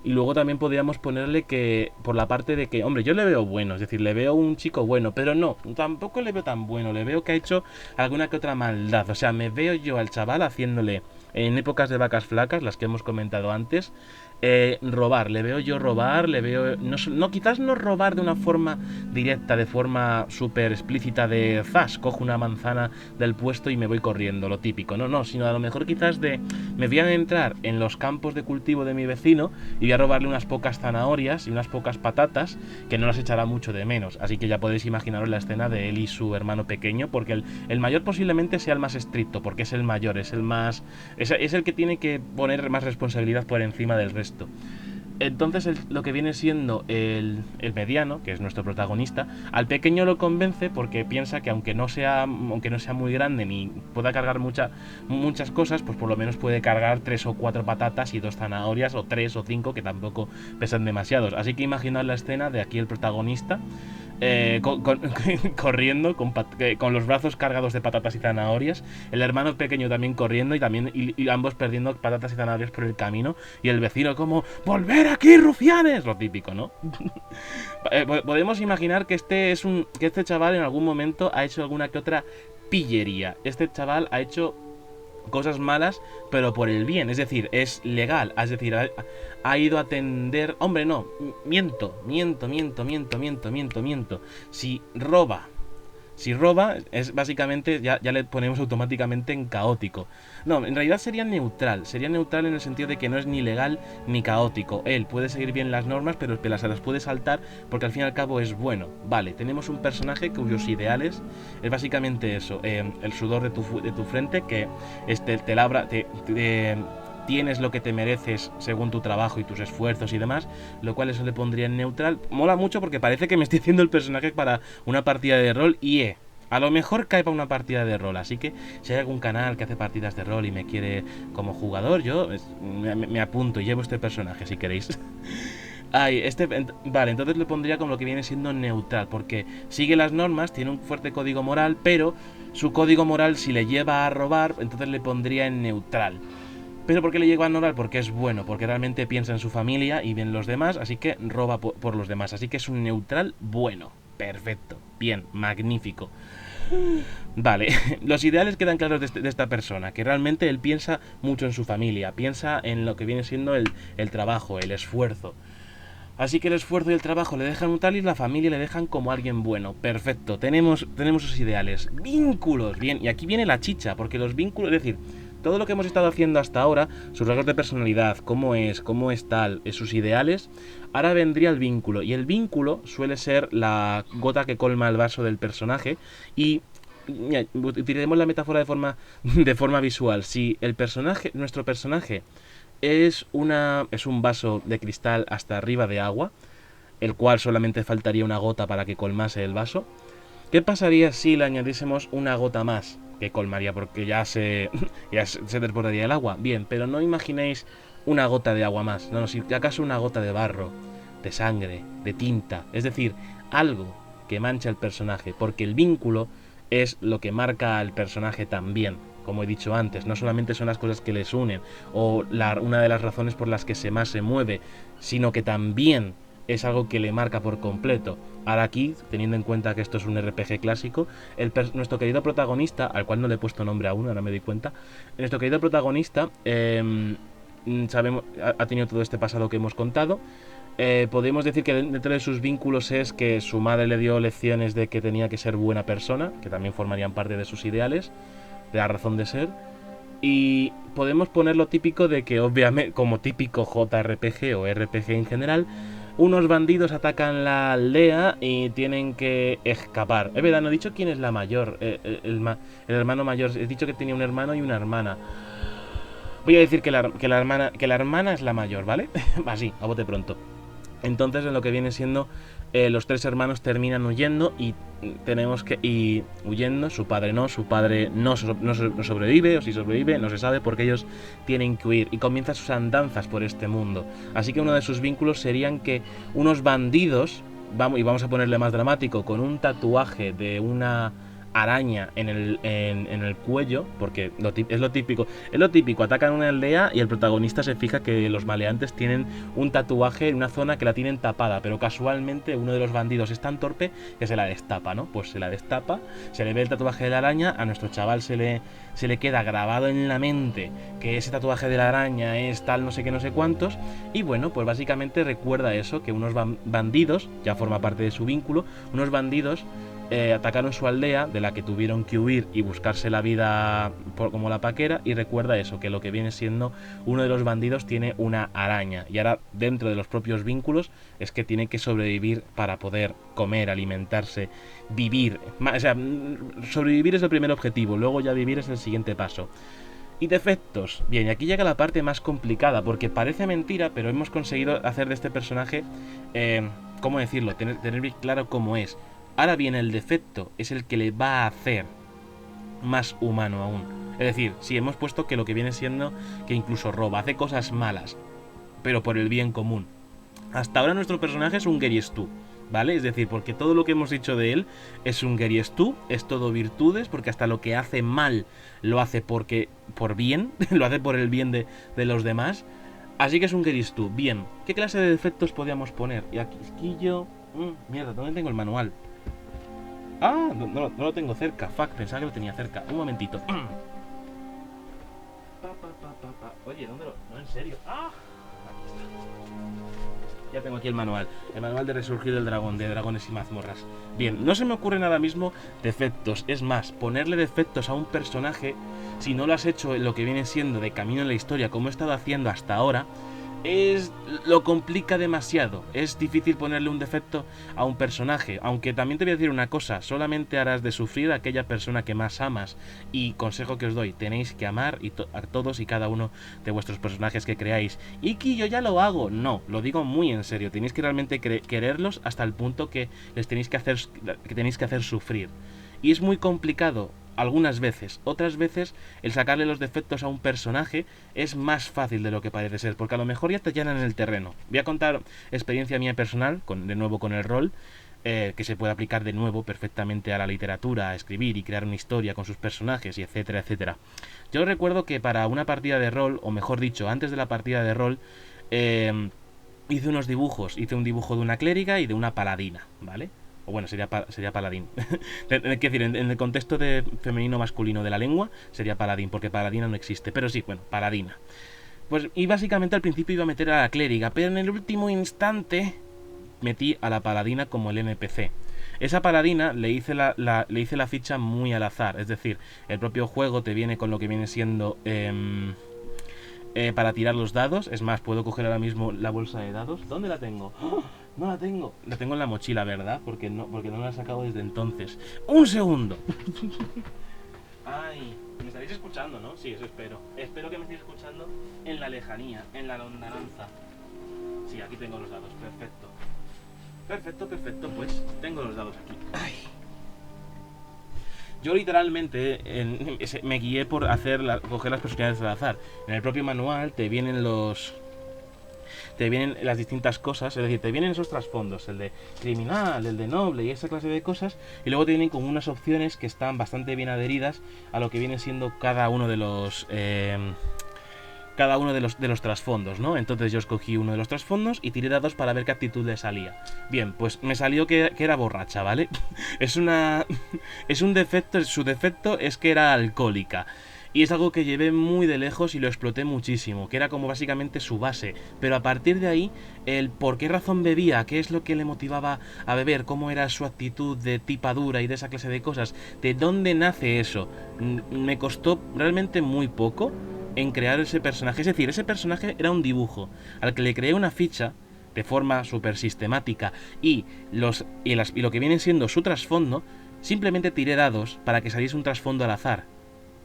Y luego también podríamos ponerle que, por la parte de que, hombre, yo le veo bueno, es decir, le veo un chico bueno, pero no, tampoco le veo tan bueno, le veo que ha hecho alguna que otra maldad. O sea, me veo yo al chaval haciéndole, en épocas de vacas flacas, las que hemos comentado antes, robar, le veo yo robar, le veo, no, quizás no robar de una forma directa, de forma súper explícita de zas, cojo una manzana del puesto y me voy corriendo, lo típico, no, sino a lo mejor quizás me voy a entrar en los campos de cultivo de mi vecino y voy a robarle unas pocas zanahorias y unas pocas patatas que no las echará mucho de menos, así que ya podéis imaginaros la escena de él y su hermano pequeño, porque el mayor posiblemente sea el más estricto, porque es el mayor, es el que tiene que poner más responsabilidad por encima del resto. Entonces lo que viene siendo el mediano, que es nuestro protagonista, al pequeño lo convence porque piensa que aunque no sea muy grande ni pueda cargar muchas cosas, pues por lo menos puede cargar 3 o 4 patatas y 2 zanahorias, o 3 o 5, que tampoco pesan demasiados. Así que imaginad la escena de aquí el protagonista corriendo con los brazos cargados de patatas y zanahorias, el hermano pequeño también corriendo y ambos perdiendo patatas y zanahorias por el camino, y el vecino como ¡volver aquí, rufianes! Lo típico, ¿no? Podemos imaginar que este chaval en algún momento ha hecho alguna que otra pillería. Este chaval ha hecho cosas malas, pero por el bien, es decir, es legal, es decir, ha ido a atender... Hombre, no, miento. Si roba, es básicamente, ya le ponemos automáticamente en caótico. No, en realidad sería neutral en el sentido de que no es ni legal ni caótico. Él puede seguir bien las normas, pero se las puede saltar porque al fin y al cabo es bueno. Vale, tenemos un personaje cuyos ideales es básicamente eso, el sudor de tu frente, que te labra... tienes lo que te mereces según tu trabajo y tus esfuerzos y demás, lo cual eso le pondría en neutral. Mola mucho porque parece que me estoy haciendo el personaje para una partida de rol y a lo mejor cae para una partida de rol, así que si hay algún canal que hace partidas de rol y me quiere como jugador, yo me apunto y llevo este personaje si queréis. Vale, entonces le pondría como lo que viene siendo neutral, porque sigue las normas, tiene un fuerte código moral, pero su código moral, si le lleva a robar, entonces le pondría en neutral. ¿Pero por qué le llega a ignorar? Porque es bueno, porque realmente piensa en su familia y en los demás, así que roba por los demás. Así que es un neutral bueno. Perfecto. Bien. Magnífico. Vale. Los ideales quedan claros de esta persona, que realmente él piensa mucho en su familia, piensa en lo que viene siendo el trabajo, el esfuerzo. Así que el esfuerzo y el trabajo le dejan un tal y la familia le dejan como alguien bueno. Perfecto. Tenemos esos ideales. Vínculos. Bien. Y aquí viene la chicha, porque los vínculos, es decir... todo lo que hemos estado haciendo hasta ahora, sus rasgos de personalidad, cómo es tal, sus ideales, ahora vendría el vínculo. Y el vínculo suele ser la gota que colma el vaso del personaje. Y mira, utilizaremos la metáfora de forma visual. Si nuestro personaje es un vaso de cristal hasta arriba de agua, el cual solamente faltaría una gota para que colmase el vaso, ¿qué pasaría si le añadiésemos una gota más? Que colmaría porque ya se desbordaría el agua. Bien, pero no imaginéis una gota de agua más. No, si acaso una gota de barro, de sangre, de tinta. Es decir, algo que mancha el personaje. Porque el vínculo es lo que marca al personaje también. Como he dicho antes, no solamente son las cosas que les unen o una de las razones por las que más se mueve, sino que también es algo que le marca por completo. Ahora aquí, teniendo en cuenta que esto es un RPG clásico, nuestro querido protagonista, al cual no le he puesto nombre aún, ahora me doy cuenta, nuestro querido protagonista ha tenido todo este pasado que hemos contado. Podemos decir que dentro de sus vínculos es que su madre le dio lecciones de que tenía que ser buena persona, que también formarían parte de sus ideales, de la razón de ser. Y podemos poner lo típico de que, obviamente, como típico JRPG o RPG en general, unos bandidos atacan la aldea y tienen que escapar. Es verdad, no he dicho quién es la mayor, el hermano mayor. He dicho que tenía un hermano y una hermana. Voy a decir que la hermana es la mayor, ¿vale? Así, a bote pronto. Entonces, en lo que viene siendo, los tres hermanos terminan huyendo y huyendo. Su padre no sobrevive, o si sobrevive no se sabe, porque ellos tienen que huir y comienzan sus andanzas por este mundo. Así que uno de sus vínculos serían que unos bandidos, vamos a ponerle más dramático, con un tatuaje de una araña en el cuello, porque es lo típico, atacan una aldea y el protagonista se fija que los maleantes tienen un tatuaje en una zona que la tienen tapada, pero casualmente uno de los bandidos es tan torpe que se la destapa, ¿no? Pues se la destapa, se le ve el tatuaje de la araña, a nuestro chaval se le queda grabado en la mente que ese tatuaje de la araña es tal no sé qué no sé cuántos, y bueno, pues básicamente recuerda eso, que unos bandidos, ya forma parte de su vínculo, unos bandidos atacaron su aldea, de la que tuvieron que huir y buscarse la vida como la paquera, y recuerda eso, que lo que viene siendo uno de los bandidos tiene una araña, y ahora dentro de los propios vínculos es que tiene que sobrevivir para poder comer, alimentarse, vivir. O sea, sobrevivir es el primer objetivo, luego ya vivir es el siguiente paso. Y defectos. Bien, y aquí llega la parte más complicada, porque parece mentira, pero hemos conseguido hacer de este personaje, ¿cómo decirlo? Tener bien claro cómo es. Ahora bien, el defecto es el que le va a hacer más humano aún. Es decir, si hemos puesto que lo que viene siendo que incluso roba, hace cosas malas, pero por el bien común. Hasta ahora nuestro personaje es un Geriestú, ¿vale? Es decir, porque todo lo que hemos dicho de él es un Geriestú, es todo virtudes, porque hasta lo que hace mal lo hace por bien, lo hace por el bien de los demás. Así que es un Geriestú. Bien, ¿qué clase de defectos podíamos poner? Y aquí, esquillo... mierda, ¿dónde tengo el manual? Ah, no lo tengo cerca. Fuck, pensaba que lo tenía cerca. Un momentito. Oye, ¿dónde lo...? No, en serio. ¡Ah! Aquí está. Ya tengo aquí el manual. El manual de Resurgir del Dragón, de Dragones y Mazmorras. Bien, no se me ocurren ahora mismo defectos. Es más, ponerle defectos a un personaje, si no lo has hecho en lo que viene siendo de camino en la historia, como he estado haciendo hasta ahora, lo complica demasiado. Es difícil ponerle un defecto a un personaje. Aunque también te voy a decir una cosa, solamente harás de sufrir a aquella persona que más amas. Y consejo que os doy, tenéis que amar a todos y cada uno de vuestros personajes que creáis. Y que yo ya lo hago. No, lo digo muy en serio. Tenéis que realmente quererlos hasta el punto que les tenéis que hacer sufrir. Y es muy complicado algunas veces. Otras veces el sacarle los defectos a un personaje es más fácil de lo que parece ser, porque a lo mejor ya te llenan el terreno. Voy a contar experiencia mía personal, de nuevo con el rol, que se puede aplicar de nuevo perfectamente a la literatura, a escribir y crear una historia con sus personajes, y etcétera, etcétera. Yo recuerdo que para una partida de rol, o mejor dicho, antes de la partida de rol, hice unos dibujos. Hice un dibujo de una clériga y de una paladina, ¿vale? O bueno, sería paladín. Quiero decir, en el contexto de femenino-masculino de la lengua, sería paladín, porque paladina no existe. Pero sí, bueno, paladina. Pues, y básicamente al principio iba a meter a la clériga, pero en el último instante metí a la paladina como el NPC. Esa paladina le hice le hice la ficha muy al azar. Es decir, el propio juego te viene con lo que viene siendo... para tirar los dados. Es más, puedo coger ahora mismo la bolsa de dados. ¿Dónde la tengo? ¡Oh! No la tengo. La tengo en la mochila, ¿verdad? Porque no la he sacado desde entonces. ¡Un segundo! Ay, me estaréis escuchando, ¿no? Sí, eso espero. Espero que me estéis escuchando en la lejanía, en la londananza. Sí, aquí tengo los dados. Perfecto. Perfecto. Pues tengo los dados aquí. Ay. Yo literalmente me guié por coger las personalidades al azar. En el propio manual te vienen las distintas cosas, es decir, te vienen esos trasfondos, el de criminal, el de noble y esa clase de cosas, y luego te vienen como unas opciones que están bastante bien adheridas a lo que viene siendo cada uno de los trasfondos, ¿no? Entonces yo escogí uno de los trasfondos y tiré dados para ver qué actitud le salía. Bien, pues me salió que era borracha, ¿vale? es un defecto, su defecto es que era alcohólica. Y es algo que llevé muy de lejos y lo exploté muchísimo, que era como básicamente su base. Pero a partir de ahí, el por qué razón bebía, qué es lo que le motivaba a beber, cómo era su actitud de tipadura y de esa clase de cosas, de dónde nace eso, me costó realmente muy poco en crear ese personaje. Es decir, ese personaje era un dibujo al que le creé una ficha de forma súper sistemática y lo que viene siendo su trasfondo, simplemente tiré dados para que saliese un trasfondo al azar.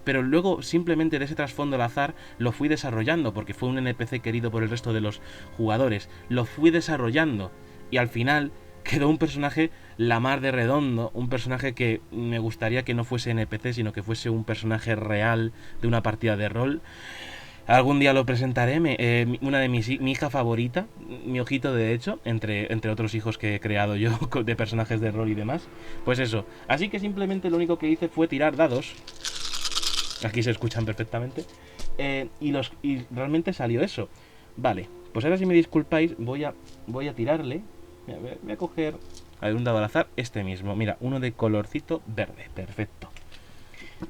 Pero luego simplemente de ese trasfondo al azar lo fui desarrollando, porque fue un NPC querido por el resto de los jugadores. Lo fui desarrollando y al final quedó un personaje la mar de redondo, un personaje que me gustaría que no fuese NPC, sino que fuese un personaje real de una partida de rol. Algún día lo presentaré, una de mi hija favorita, mi ojito de hecho, entre otros hijos que he creado yo de personajes de rol y demás. Pues eso, así que simplemente lo único que hice fue tirar dados. Aquí se escuchan perfectamente. Y realmente salió eso. Vale, pues ahora si me disculpáis, voy a tirarle. Voy a coger un dado al azar, este mismo. Mira, uno de colorcito verde, perfecto.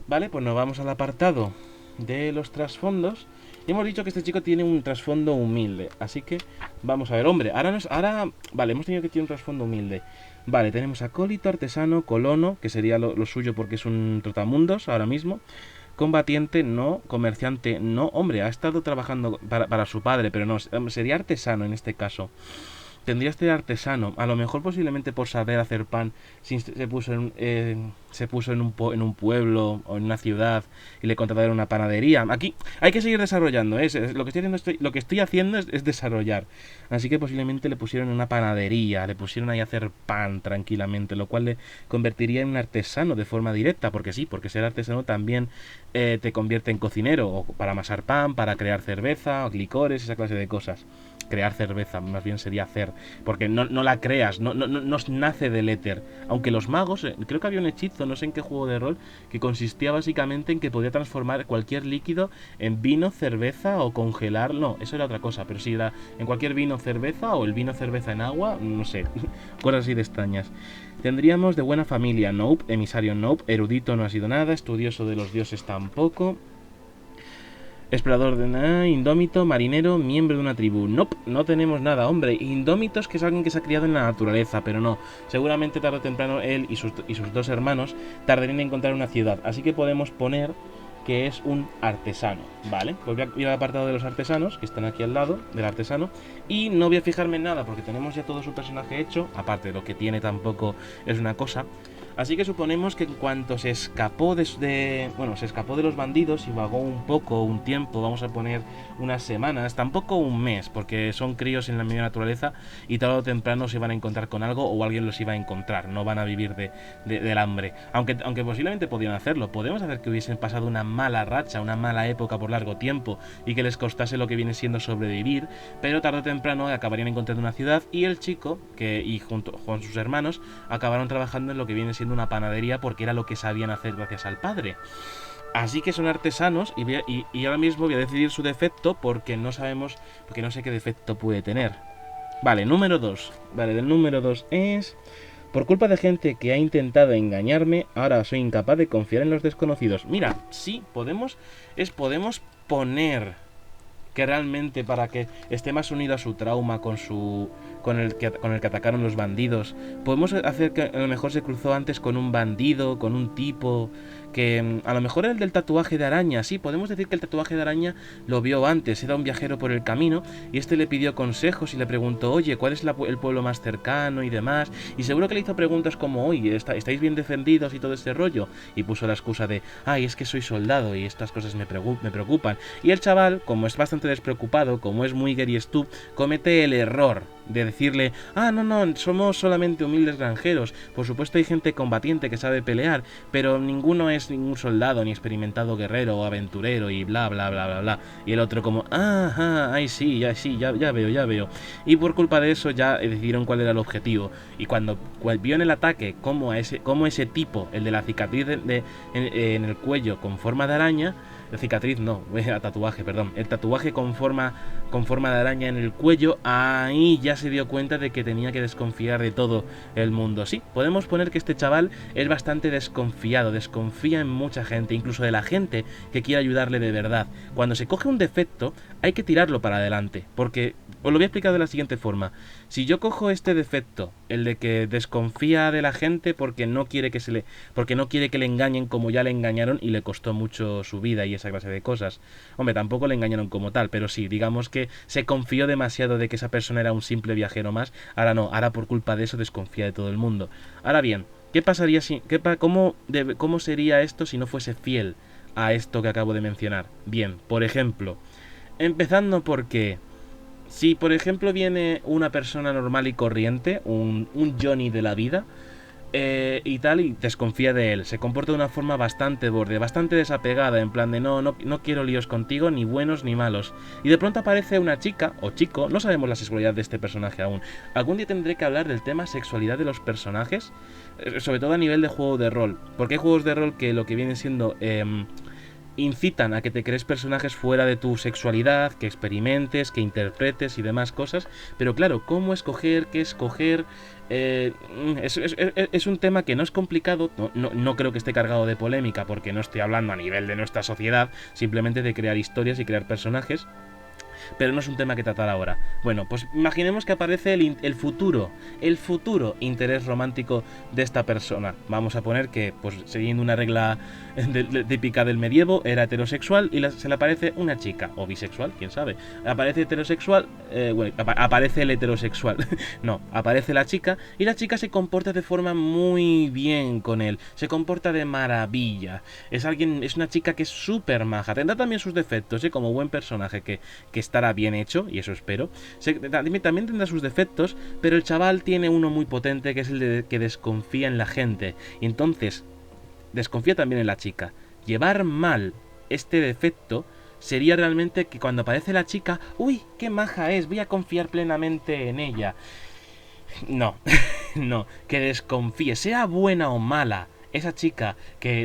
Vale, pues nos vamos al apartado de los trasfondos. Y hemos dicho que este chico tiene un trasfondo humilde. Así que vamos a ver, hombre, vale, hemos tenido que tener un trasfondo humilde. Vale, tenemos acólito, artesano, colono, que sería lo suyo porque es un trotamundos ahora mismo. Combatiente, no. Comerciante, no. Hombre, ha estado trabajando para su padre, pero no. Sería artesano en este caso. Tendría este artesano. A lo mejor posiblemente por saber hacer pan se puso en un pueblo o en una ciudad y le contrataron una panadería. Aquí hay que seguir desarrollando. Lo que estoy haciendo es desarrollar. Así que posiblemente le pusieron en una panadería, le pusieron ahí a hacer pan tranquilamente, lo cual le convertiría en un artesano de forma directa. Porque sí, porque ser artesano también te convierte en cocinero, o para amasar pan, para crear cerveza, o licores, esa clase de cosas. Crear cerveza, más bien sería hacer, porque no la creas, no nace del éter. Aunque los magos, creo que había un hechizo, no sé en qué juego de rol, que consistía básicamente en que podía transformar cualquier líquido en vino, cerveza o congelar. No, eso era otra cosa, pero sí era en cualquier vino, cerveza, o el vino, cerveza en agua, no sé, cosas así de extrañas. Tendríamos de buena familia, nope, emisario nope, erudito no ha sido nada, estudioso de los dioses tampoco. Explorador de nada, indómito, marinero, miembro de una tribu. Nope, no tenemos nada, hombre. Indómitos, que es alguien que se ha criado en la naturaleza, pero no. Seguramente tarde o temprano él y sus dos hermanos tardarían en encontrar una ciudad. Así que podemos poner que es un artesano, ¿vale? Pues voy a ir al apartado de los artesanos, que están aquí al lado del artesano. Y no voy a fijarme en nada, porque tenemos ya todo su personaje hecho. Aparte, lo que tiene tampoco es una cosa. Así que suponemos que en cuanto se escapó se escapó de los bandidos y vagó un tiempo, vamos a poner unas semanas, tampoco un mes, porque son críos en la media naturaleza y tarde o temprano se van a encontrar con algo o alguien los iba a encontrar, no van a vivir del hambre. Aunque posiblemente podían hacerlo, podemos hacer que hubiesen pasado una mala racha, una mala época por largo tiempo y que les costase lo que viene siendo sobrevivir, pero tarde o temprano acabarían encontrando una ciudad y el chico, y junto con sus hermanos, acabaron trabajando en lo que viene siendo una panadería porque era lo que sabían hacer gracias al padre. Así que son artesanos y ahora mismo voy a decidir su defecto porque no sé qué defecto puede tener. Vale, número 2. Vale, del número 2 es: por culpa de gente que ha intentado engañarme, ahora soy incapaz de confiar en los desconocidos. Mira, sí, podemos poner que realmente para que esté más unido a su trauma con el que atacaron los bandidos. Podemos hacer que a lo mejor se cruzó antes con un bandido, con un tipo que a lo mejor era el del tatuaje de araña. Sí, podemos decir que el tatuaje de araña lo vio antes, era un viajero por el camino y este le pidió consejos y le preguntó, oye, ¿cuál es el pueblo más cercano y demás? Y seguro que le hizo preguntas como, oye, ¿estáis bien defendidos y todo ese rollo? Y puso la excusa de, ay, es que soy soldado y estas cosas me preocupan. Y el chaval, como es bastante despreocupado, como es muy Gary Stu, comete el error de decirle, no, somos solamente humildes granjeros, por supuesto hay gente combatiente que sabe pelear, pero ninguno es ningún soldado, ni experimentado guerrero o aventurero y bla bla bla bla bla. Y el otro como, ay sí, ya veo. Y por culpa de eso ya decidieron cuál era el objetivo. Y cuando vio en el ataque como ese tipo, el de la cicatriz en el cuello con forma de araña, la cicatriz no, tatuaje, perdón. El tatuaje con forma de araña en el cuello, ahí ya se dio cuenta de que tenía que desconfiar de todo el mundo. Sí, podemos poner que este chaval es bastante desconfiado, desconfía en mucha gente, incluso de la gente que quiere ayudarle de verdad. Cuando se coge un defecto, hay que tirarlo para adelante, porque os lo voy a explicar de la siguiente forma. Si yo cojo este defecto, el de que desconfía de la gente porque no quiere que le engañen como ya le engañaron y le costó mucho su vida y esa clase de cosas. Hombre, tampoco le engañaron como tal, pero sí, digamos que se confió demasiado de que esa persona era un simple viajero más. Ahora no, ahora por culpa de eso desconfía de todo el mundo. Ahora bien, ¿qué pasaría cómo sería esto si no fuese fiel a esto que acabo de mencionar? Bien, por ejemplo, empezando porque si por ejemplo viene una persona normal y corriente, un Johnny de la vida, y tal, y desconfía de él, se comporta de una forma bastante borde, bastante desapegada, en plan de no quiero líos contigo, ni buenos ni malos, y de pronto aparece una chica, o chico, no sabemos la sexualidad de este personaje aún. Algún día tendré que hablar del tema sexualidad de los personajes, sobre todo a nivel de juego de rol, porque hay juegos de rol que lo que viene siendo incitan a que te crees personajes fuera de tu sexualidad, que experimentes, que interpretes y demás cosas, pero claro, ¿cómo escoger? ¿Qué escoger? Es un tema que no es complicado, no creo que esté cargado de polémica, porque no estoy hablando a nivel de nuestra sociedad, simplemente de crear historias y crear personajes, pero no es un tema que tratar ahora. Bueno, pues imaginemos que aparece el futuro interés romántico de esta persona. Vamos a poner que, pues siguiendo una regla típica del medievo, era heterosexual y se le aparece una chica, o bisexual, quién sabe. Aparece heterosexual, aparece el heterosexual, no, aparece la chica y la chica se comporta de forma muy bien con él, se comporta de maravilla. Es una chica que es súper maja, tendrá también sus defectos, como buen personaje que estará bien hecho, y eso espero. También tendrá sus defectos, pero el chaval tiene uno muy potente, que es el de que desconfía en la gente, y entonces desconfía también en la chica. Llevar mal este defecto sería realmente que cuando aparece la chica, uy, qué maja es, voy a confiar plenamente en ella. No, no, que desconfíe, sea buena o mala. Esa chica que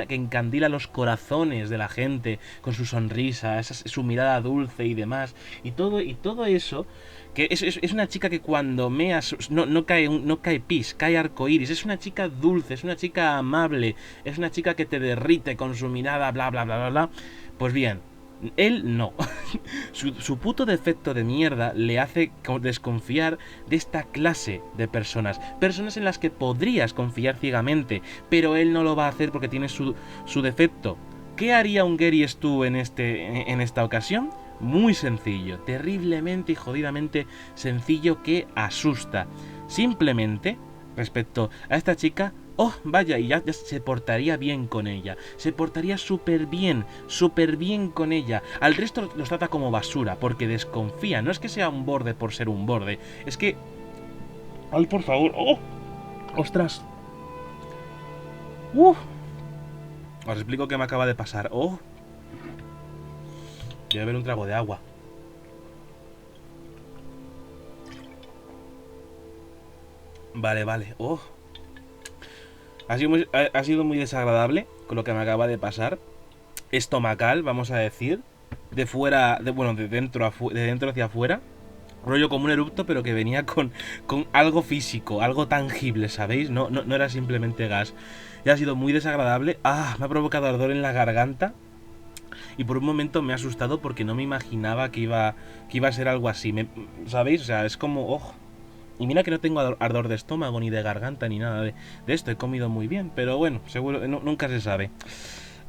encandila los corazones de la gente con su sonrisa, su mirada dulce y demás, y todo eso, que es una chica que cuando meas no cae pis, cae arcoíris, es una chica dulce, es una chica amable, es una chica que te derrite con su mirada, bla bla bla bla bla. Pues bien, él no. Su puto defecto de mierda le hace desconfiar de esta clase de personas. Personas en las que podrías confiar ciegamente, pero él no lo va a hacer porque tiene su defecto. ¿Qué haría un Gary Stu en esta ocasión? Muy sencillo, terriblemente y jodidamente sencillo, que asusta. Simplemente, respecto a esta chica, oh, vaya, y ya se portaría bien con ella. Se portaría súper bien con ella. Al resto los trata como basura, porque desconfía. No es que sea un borde por ser un borde. Es que... ¡ay, por favor! ¡Oh! ¡Ostras! Os explico qué me acaba de pasar. ¡Oh! Voy a beber un trago de agua. Vale. ¡Oh! Ha sido muy desagradable con lo que me acaba de pasar. Estomacal, vamos a decir. De dentro hacia afuera. Rollo como un erupto, pero que venía con algo físico, algo tangible, ¿sabéis? No era simplemente gas. Y ha sido muy desagradable. Me ha provocado ardor en la garganta. y por un momento me ha asustado porque no me imaginaba que iba a ser algo así. ¿Sabéis? O sea, es como, oh. Y mira que no tengo ardor de estómago, ni de garganta, ni nada de esto. He comido muy bien, pero bueno, seguro, nunca se sabe.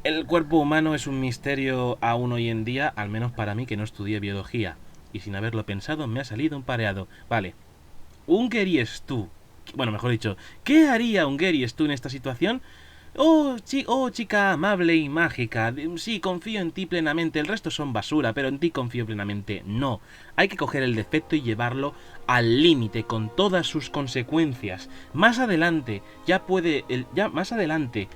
El cuerpo humano es un misterio aún hoy en día, al menos para mí que no estudié biología. Y sin haberlo pensado me ha salido un pareado. Vale. Un Gary Stu. Bueno, mejor dicho, ¿qué haría un Gary Stu en esta situación? Oh, chica amable y mágica. Sí, confío en ti plenamente. El resto son basura, pero en ti confío plenamente. No. Hay que coger el defecto y llevarlo al límite con todas sus consecuencias. Más adelante, más adelante,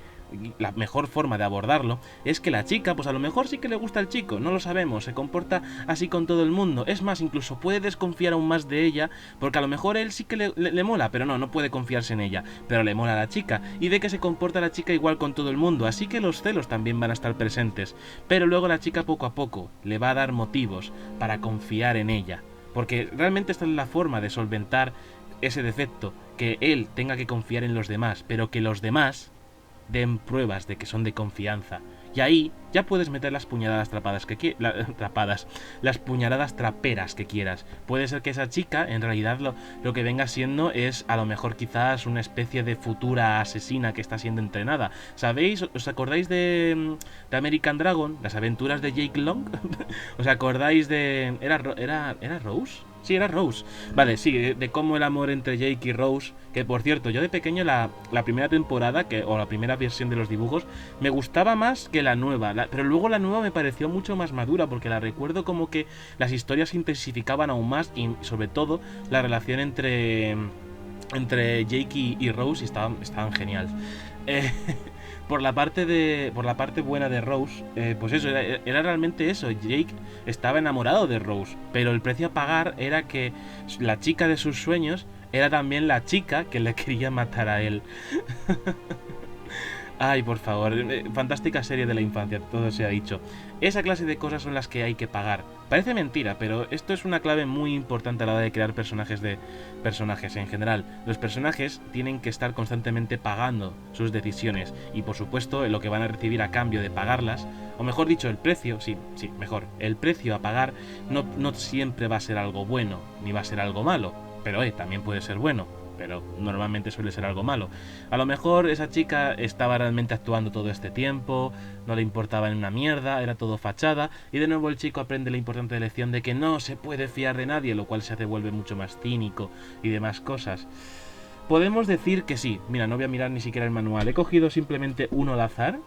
la mejor forma de abordarlo es que la chica, pues a lo mejor sí que le gusta al chico, no lo sabemos, se comporta así con todo el mundo. Es más, incluso puede desconfiar aún más de ella, porque a lo mejor él sí que le mola, pero no puede confiarse en ella, pero le mola a la chica, y ve que se comporta la chica igual con todo el mundo, así que los celos también van a estar presentes. Pero luego la chica poco a poco le va a dar motivos para confiar en ella, porque realmente esta es la forma de solventar ese defecto, que él tenga que confiar en los demás, pero que los demás den pruebas de que son de confianza. Y ahí ya puedes meter las puñaladas las puñaladas traperas que quieras. Puede ser que esa chica, en realidad, lo que venga siendo es a lo mejor quizás una especie de futura asesina que está siendo entrenada. ¿Sabéis? ¿Os acordáis de American Dragon? Las aventuras de Jake Long. ¿Os acordáis de... ¿Era Rose? Sí, era Rose. Vale, sí, de cómo el amor entre Jake y Rose, que por cierto, yo de pequeño la primera temporada, o la primera versión de los dibujos, me gustaba más que la nueva, pero luego la nueva me pareció mucho más madura, porque la recuerdo como que las historias se intensificaban aún más, y sobre todo la relación entre Jake y Rose estaban genial. Por la parte buena de Rose, pues eso, era realmente eso. Jake estaba enamorado de Rose, pero el precio a pagar era que la chica de sus sueños era también la chica que le quería matar a él. Ay, por favor, fantástica serie de la infancia, todo se ha dicho. Esa clase de cosas son las que hay que pagar. Parece mentira, pero esto es una clave muy importante a la hora de crear personajes en general. Los personajes tienen que estar constantemente pagando sus decisiones y, por supuesto, lo que van a recibir a cambio de pagarlas, o mejor dicho, el precio, el precio a pagar no siempre va a ser algo bueno, ni va a ser algo malo, pero también puede ser bueno. Pero normalmente suele ser algo malo. A lo mejor esa chica estaba realmente actuando todo este tiempo, no le importaba en una mierda, era todo fachada, y de nuevo el chico aprende la importante lección de que no se puede fiar de nadie, lo cual se hace vuelve mucho más cínico y demás cosas. Podemos decir que sí. Mira, no voy a mirar ni siquiera el manual, he cogido simplemente uno al azar.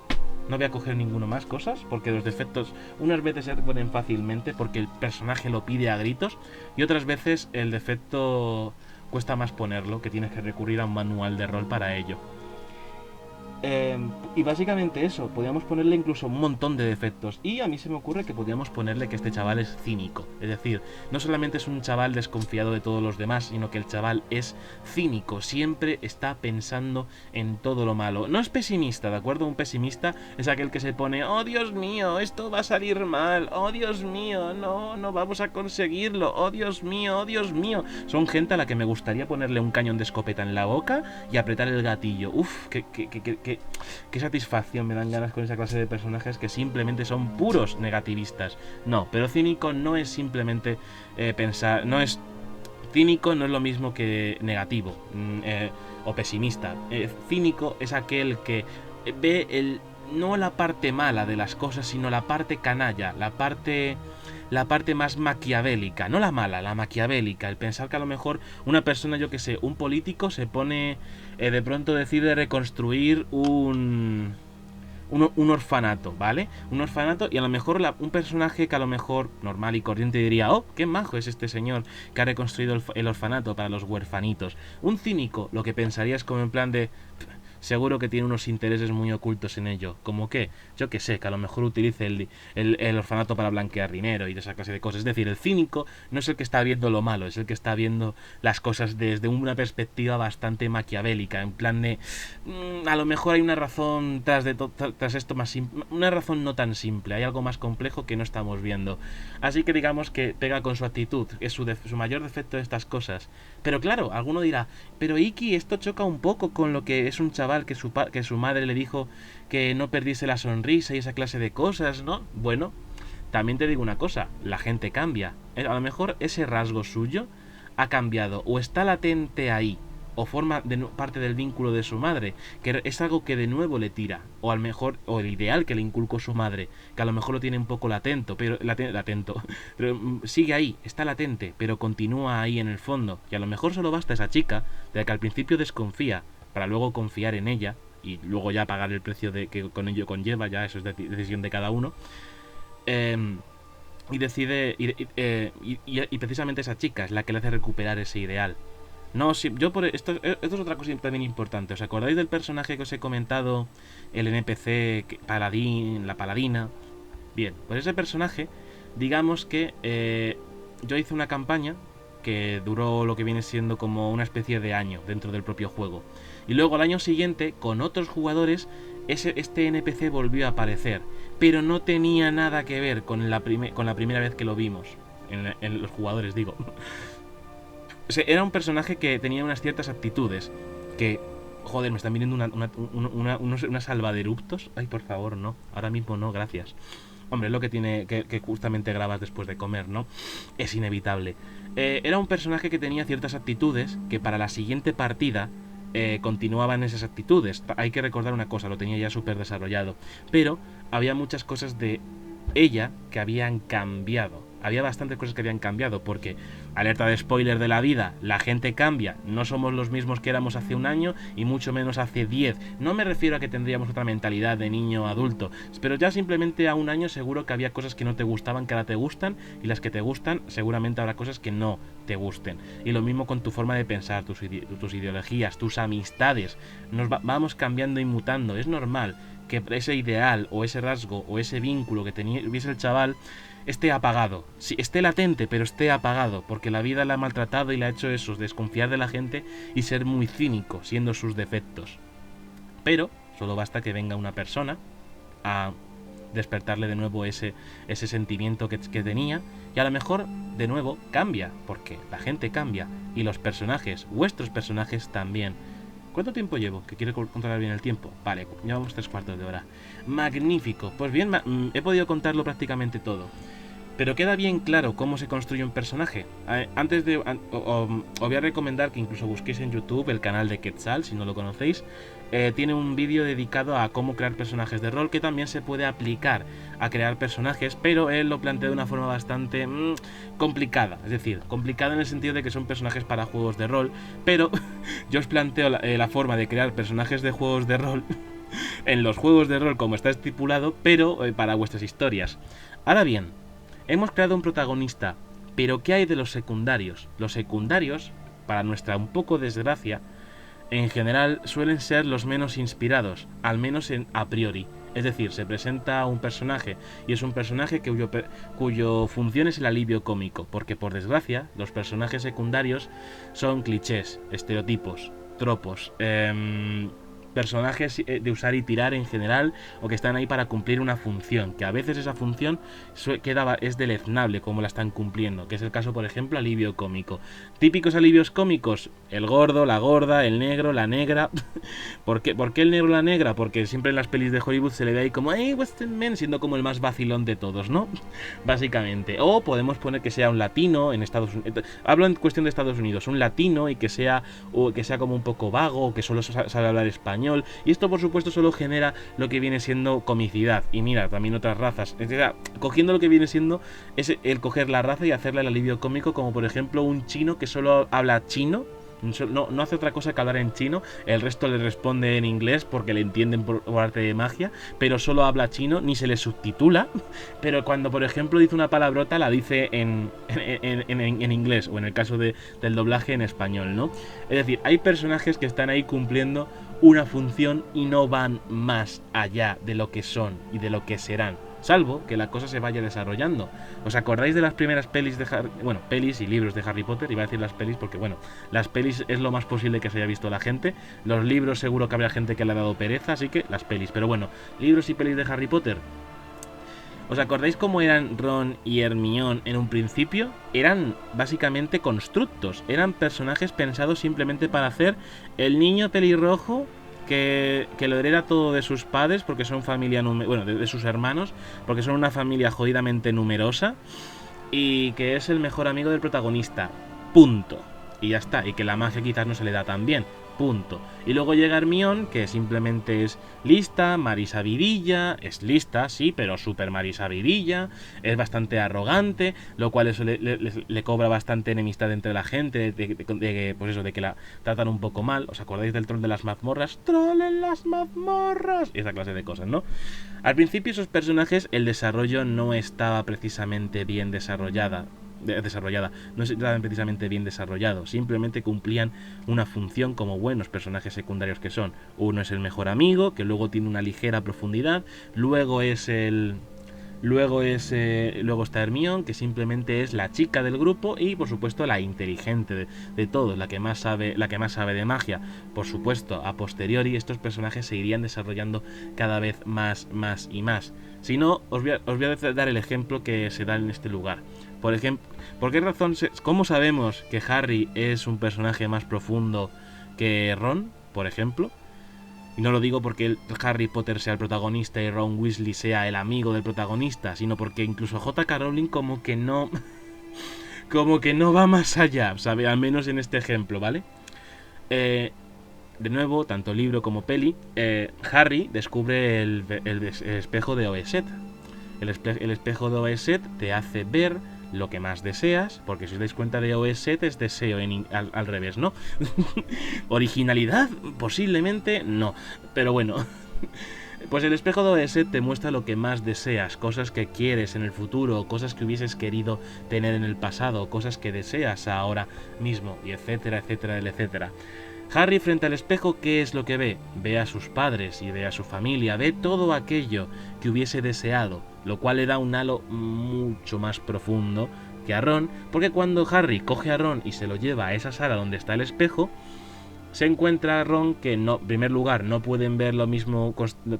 No voy a coger ninguno más cosas, porque los defectos unas veces se ponen fácilmente porque el personaje lo pide a gritos, y otras veces el defecto cuesta más ponerlo, que tienes que recurrir a un manual de rol para ello. Y básicamente eso, podríamos ponerle incluso un montón de defectos. Y a mí se me ocurre que podríamos ponerle que este chaval es cínico. Es decir, no solamente es un chaval desconfiado de todos los demás, sino que el chaval es cínico. Siempre está pensando en todo lo malo. No es pesimista, ¿de acuerdo? Un pesimista es aquel que se pone: oh Dios mío, esto va a salir mal. Oh Dios mío, no vamos a conseguirlo. Oh Dios mío, oh Dios mío. Son gente a la que me gustaría ponerle un cañón de escopeta en la boca y apretar el gatillo. Uf, qué satisfacción me dan ganas con esa clase de personajes que simplemente son puros negativistas. No, pero cínico no es simplemente pensar, cínico no es lo mismo que negativo o pesimista. Cínico es aquel que ve no la parte mala de las cosas, sino la parte canalla, la parte más maquiavélica, no la mala, la maquiavélica, el pensar que a lo mejor una persona, yo que sé, un político se pone, de pronto decide reconstruir un orfanato, ¿vale? Un orfanato, y a lo mejor un personaje que a lo mejor normal y corriente diría: oh, qué majo es este señor que ha reconstruido el orfanato para los huerfanitos. Un cínico lo que pensaría es como en plan de: seguro que tiene unos intereses muy ocultos en ello. Como que, yo que sé, que a lo mejor utilice el orfanato para blanquear dinero y de esa clase de cosas. Es decir, el cínico no es el que está viendo lo malo, es el que está viendo las cosas desde una perspectiva bastante maquiavélica. En plan de, a lo mejor hay una razón tras esto más simple, una razón no tan simple, hay algo más complejo que no estamos viendo. Así que digamos que pega con su actitud, es su mayor defecto de estas cosas. Pero claro, alguno dirá: pero Iki, esto choca un poco con lo que es un chaval chaval que su madre le dijo que no perdiese la sonrisa y esa clase de cosas, ¿no? Bueno, también te digo una cosa, la gente cambia. A lo mejor ese rasgo suyo ha cambiado o está latente ahí o forma parte del vínculo de su madre, que es algo que de nuevo le tira, o al mejor, o el ideal que le inculcó su madre, que a lo mejor lo tiene un poco latento, pero sigue ahí, está latente, pero continúa ahí en el fondo, y a lo mejor solo basta esa chica, de la que al principio desconfía, para luego confiar en ella, y luego ya pagar el precio que con ello conlleva, ya eso es decisión de cada uno, y decide, y precisamente esa chica es la que le hace recuperar ese ideal. No, sí, yo por esto es otra cosa también importante. ¿Os acordáis del personaje que os he comentado? El NPC Paladín, la Paladina. Bien, pues ese personaje, digamos que yo hice una campaña que duró lo que viene siendo como una especie de año dentro del propio juego. Y luego al año siguiente, con otros jugadores, este NPC volvió a aparecer. Pero no tenía nada que ver con la primera vez que lo vimos. En los jugadores, digo. Era un personaje que tenía unas ciertas actitudes que... Joder, me están viniendo una salva de eruptos. Ay, por favor, no. Ahora mismo no, gracias. Hombre, es lo que tiene que justamente grabas después de comer, ¿no? Es inevitable. Era un personaje que tenía ciertas actitudes que para la siguiente partida continuaban esas actitudes. Hay que recordar una cosa, lo tenía ya súper desarrollado. Pero había muchas cosas de ella que habían cambiado. Había bastantes cosas que habían cambiado porque, alerta de spoiler de la vida, la gente cambia, no somos los mismos que éramos hace un año y mucho menos hace 10. No me refiero a que tendríamos otra mentalidad de niño adulto, pero ya simplemente a un año seguro que había cosas que no te gustaban que ahora te gustan, y las que te gustan seguramente habrá cosas que no te gusten. Y lo mismo con tu forma de pensar, tus ideologías, tus amistades. Vamos cambiando y mutando, es normal que ese ideal o ese rasgo o ese vínculo que tuviese el chaval esté apagado. Sí, esté latente, pero esté apagado, porque la vida la ha maltratado y le ha hecho eso, desconfiar de la gente y ser muy cínico, siendo sus defectos. Pero solo basta que venga una persona a despertarle de nuevo ese sentimiento que tenía, y a lo mejor de nuevo cambia, porque la gente cambia y los personajes, vuestros personajes también. ¿Cuánto tiempo llevo? Que quiero controlar bien el tiempo. Vale, llevamos 3/4 de hora. Magnífico. Pues bien, he podido contarlo prácticamente todo. Pero queda bien claro cómo se construye un personaje. Antes de... os voy a recomendar que incluso busquéis en YouTube el canal de Quetzal, si no lo conocéis. Tiene un vídeo dedicado a cómo crear personajes de rol, que también se puede aplicar a crear personajes, pero él lo plantea de una forma bastante complicada. Es decir, complicada en el sentido de que son personajes para juegos de rol, pero yo os planteo la forma de crear personajes de juegos de rol en los juegos de rol como está estipulado, pero para vuestras historias. Ahora bien, hemos creado un protagonista, pero ¿qué hay de los secundarios? Los secundarios, para nuestra un poco desgracia, en general suelen ser los menos inspirados, al menos a priori. Es decir, se presenta un personaje y es un personaje cuyo función es el alivio cómico, porque por desgracia los personajes secundarios son clichés, estereotipos, tropos, personajes de usar y tirar en general, o que están ahí para cumplir una función, que a veces esa función es deleznable como la están cumpliendo, que es el caso, por ejemplo, alivio cómico. Típicos alivios cómicos: el gordo, la gorda, el negro, la negra. ¿Por qué el negro, la negra? Porque siempre en las pelis de Hollywood se le ve ahí como "hey, Western Man", siendo como el más vacilón de todos, ¿no? Básicamente. O podemos poner que sea un latino en Estados Unidos. Hablo en cuestión de Estados Unidos, un latino y que sea como un poco vago, o que solo sabe hablar español. Y esto, por supuesto, solo genera lo que viene siendo comicidad. Y mira, también otras razas. Cogiendo lo que viene siendo es el coger la raza y hacerle el alivio cómico, como por ejemplo un chino que solo habla chino. No hace otra cosa que hablar en chino. El resto le responde en inglés porque le entienden por arte de magia, pero solo habla chino, ni se le subtitula. Pero cuando, por ejemplo, dice una palabrota, la dice en inglés, o en el caso del doblaje, en español, ¿no? Es decir, hay personajes que están ahí cumpliendo una función y no van más allá de lo que son y de lo que serán, salvo que la cosa se vaya desarrollando. ¿Os acordáis de las primeras pelis pelis y libros de Harry Potter? Iba a decir las pelis porque, las pelis es lo más posible que se haya visto la gente. Los libros seguro que habrá gente que le ha dado pereza, así que las pelis. Pero bueno, libros y pelis de Harry Potter. ¿Os acordáis cómo eran Ron y Hermione en un principio? Eran básicamente constructos, eran personajes pensados simplemente para hacer el niño pelirrojo que lo hereda todo de sus padres porque son familia bueno, de sus hermanos, porque son una familia jodidamente numerosa, y que es el mejor amigo del protagonista. Punto. Y ya está. Y que la magia quizás no se le da tan bien. Punto. Y luego llega Hermione, que simplemente es lista, marisabidilla, es lista, sí, pero súper marisabidilla, es bastante arrogante, lo cual eso le cobra bastante enemistad entre la gente, pues eso, de que la tratan un poco mal. ¿Os acordáis del troll de las mazmorras? ¡Troll en las mazmorras! Esa clase de cosas, ¿no? Al principio esos personajes, el desarrollo no estaba precisamente bien desarrollada, no estaban precisamente bien desarrollados, simplemente cumplían una función como buenos personajes secundarios que son. Uno es el mejor amigo, que luego tiene una ligera profundidad, luego está Hermione, que simplemente es la chica del grupo, y por supuesto la inteligente de todos, la que más sabe de magia. Por supuesto, a posteriori estos personajes se irían desarrollando cada vez más y más. Si no, os voy a dar el ejemplo que se da en este lugar. Por ejemplo, ¿por qué razón cómo sabemos que Harry es un personaje más profundo que Ron, por ejemplo? Y no lo digo porque Harry Potter sea el protagonista y Ron Weasley sea el amigo del protagonista, sino porque incluso J.K. Rowling como que no va más allá, ¿sabe? Al menos en este ejemplo, ¿vale? De nuevo, tanto libro como peli, Harry descubre el espejo de Oeset. El espejo de Oeset te hace ver lo que más deseas, porque si os dais cuenta de Oeset es deseo al revés, ¿no? Originalidad, posiblemente no, pero bueno. Pues el espejo de Oeset te muestra lo que más deseas, cosas que quieres en el futuro, cosas que hubieses querido tener en el pasado, cosas que deseas ahora mismo, y etcétera, etcétera, etcétera. Harry frente al espejo, ¿qué es lo que ve? Ve a sus padres y ve a su familia, ve todo aquello que hubiese deseado, lo cual le da un halo mucho más profundo que a Ron, porque cuando Harry coge a Ron y se lo lleva a esa sala donde está el espejo, se encuentra a Ron que no, en primer lugar no pueden ver lo mismo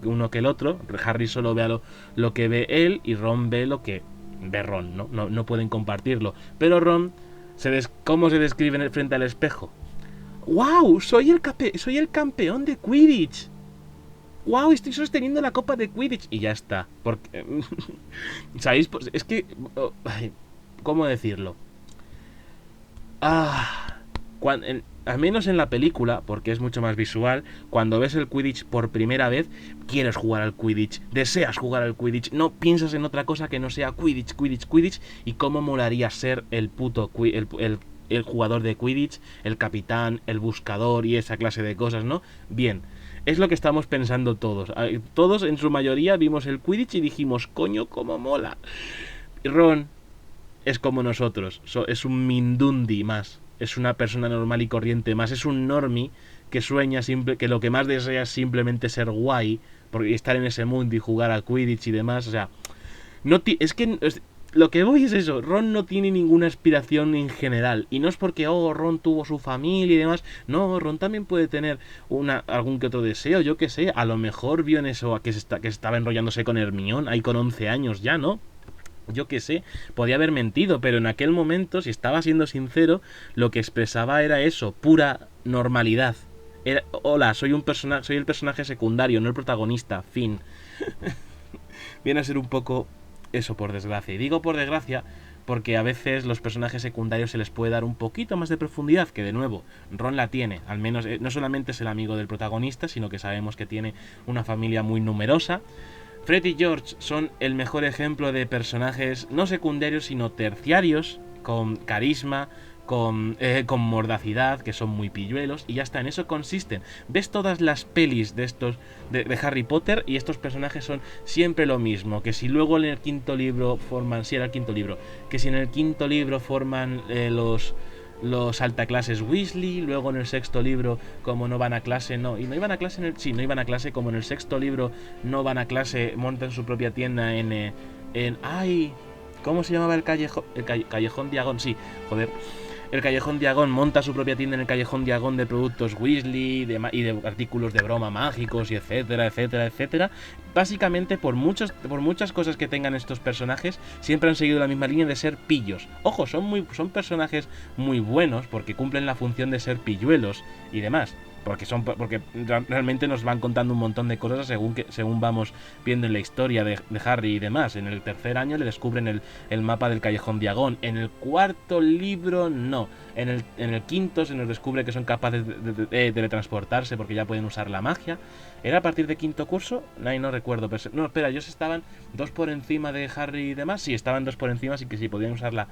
uno que el otro. Harry solo ve lo que ve él y Ron ve lo que ve Ron, no pueden compartirlo. Pero Ron, ¿cómo se describe frente al espejo? ¡Wow! Soy el campeón de Quidditch. ¡Wow! Estoy sosteniendo la copa de Quidditch. Y ya está. Porque, ¿sabéis? Pues es que... ¿cómo decirlo? Al menos en la película, porque es mucho más visual, cuando ves el Quidditch por primera vez, quieres jugar al Quidditch, deseas jugar al Quidditch, no piensas en otra cosa que no sea Quidditch, Quidditch, Quidditch, y cómo molaría ser el puto el jugador de Quidditch, el capitán, el buscador y esa clase de cosas, ¿no? Bien, es lo que estamos pensando todos. Todos en su mayoría vimos el Quidditch y dijimos, coño, cómo mola. Ron es como nosotros, es un Mindundi más, es una persona normal y corriente más, es un normie que sueña que lo que más desea es simplemente ser guay, porque estar en ese mundo y jugar al Quidditch y demás, o sea, lo que voy es eso, Ron no tiene ninguna aspiración en general, y no es porque Ron tuvo su familia y demás, no, Ron también puede tener algún que otro deseo, yo que sé, a lo mejor vio en eso que estaba enrollándose con Hermione, ahí con 11 años ya, ¿no? Yo que sé, podía haber mentido, pero en aquel momento, si estaba siendo sincero, lo que expresaba era eso, pura normalidad. Hola, soy el personaje secundario, no el protagonista, fin. Viene a ser un poco eso, por desgracia. Y digo por desgracia porque a veces los personajes secundarios se les puede dar un poquito más de profundidad, que de nuevo, Ron la tiene. Al menos no solamente es el amigo del protagonista, sino que sabemos que tiene una familia muy numerosa. Fred y George son el mejor ejemplo de personajes no secundarios, sino terciarios, con carisma, con mordacidad, que son muy pilluelos, y ya está, en eso consisten. Ves todas las pelis de Harry Potter y estos personajes son siempre lo mismo, que si luego en el quinto libro forman, si en el quinto libro forman los altaclases Weasley, luego en el sexto libro, como no van a clase, no iban a clase, como en el sexto libro no van a clase, montan su propia tienda ¿cómo se llamaba el callejón? Callejón Diagon, sí, joder. El Callejón Diagon monta su propia tienda en el Callejón Diagon de productos Weasley y de artículos de broma mágicos y etcétera, etcétera, etcétera. Básicamente por muchas cosas que tengan estos personajes, siempre han seguido la misma línea de ser pillos. Ojo, son personajes muy buenos porque cumplen la función de ser pilluelos y demás. porque realmente nos van contando un montón de cosas según vamos viendo en la historia de Harry y demás. En el tercer año le descubren el mapa del Callejón Diagón. En el cuarto libro no. En el quinto se nos descubre que son capaces de teletransportarse porque ya pueden usar la magia. ¿Era a partir de quinto curso? Ay, no recuerdo. Pero no, espera, ellos estaban 2 por encima de Harry y demás. Sí, estaban 2 por encima, así que sí, podían usar la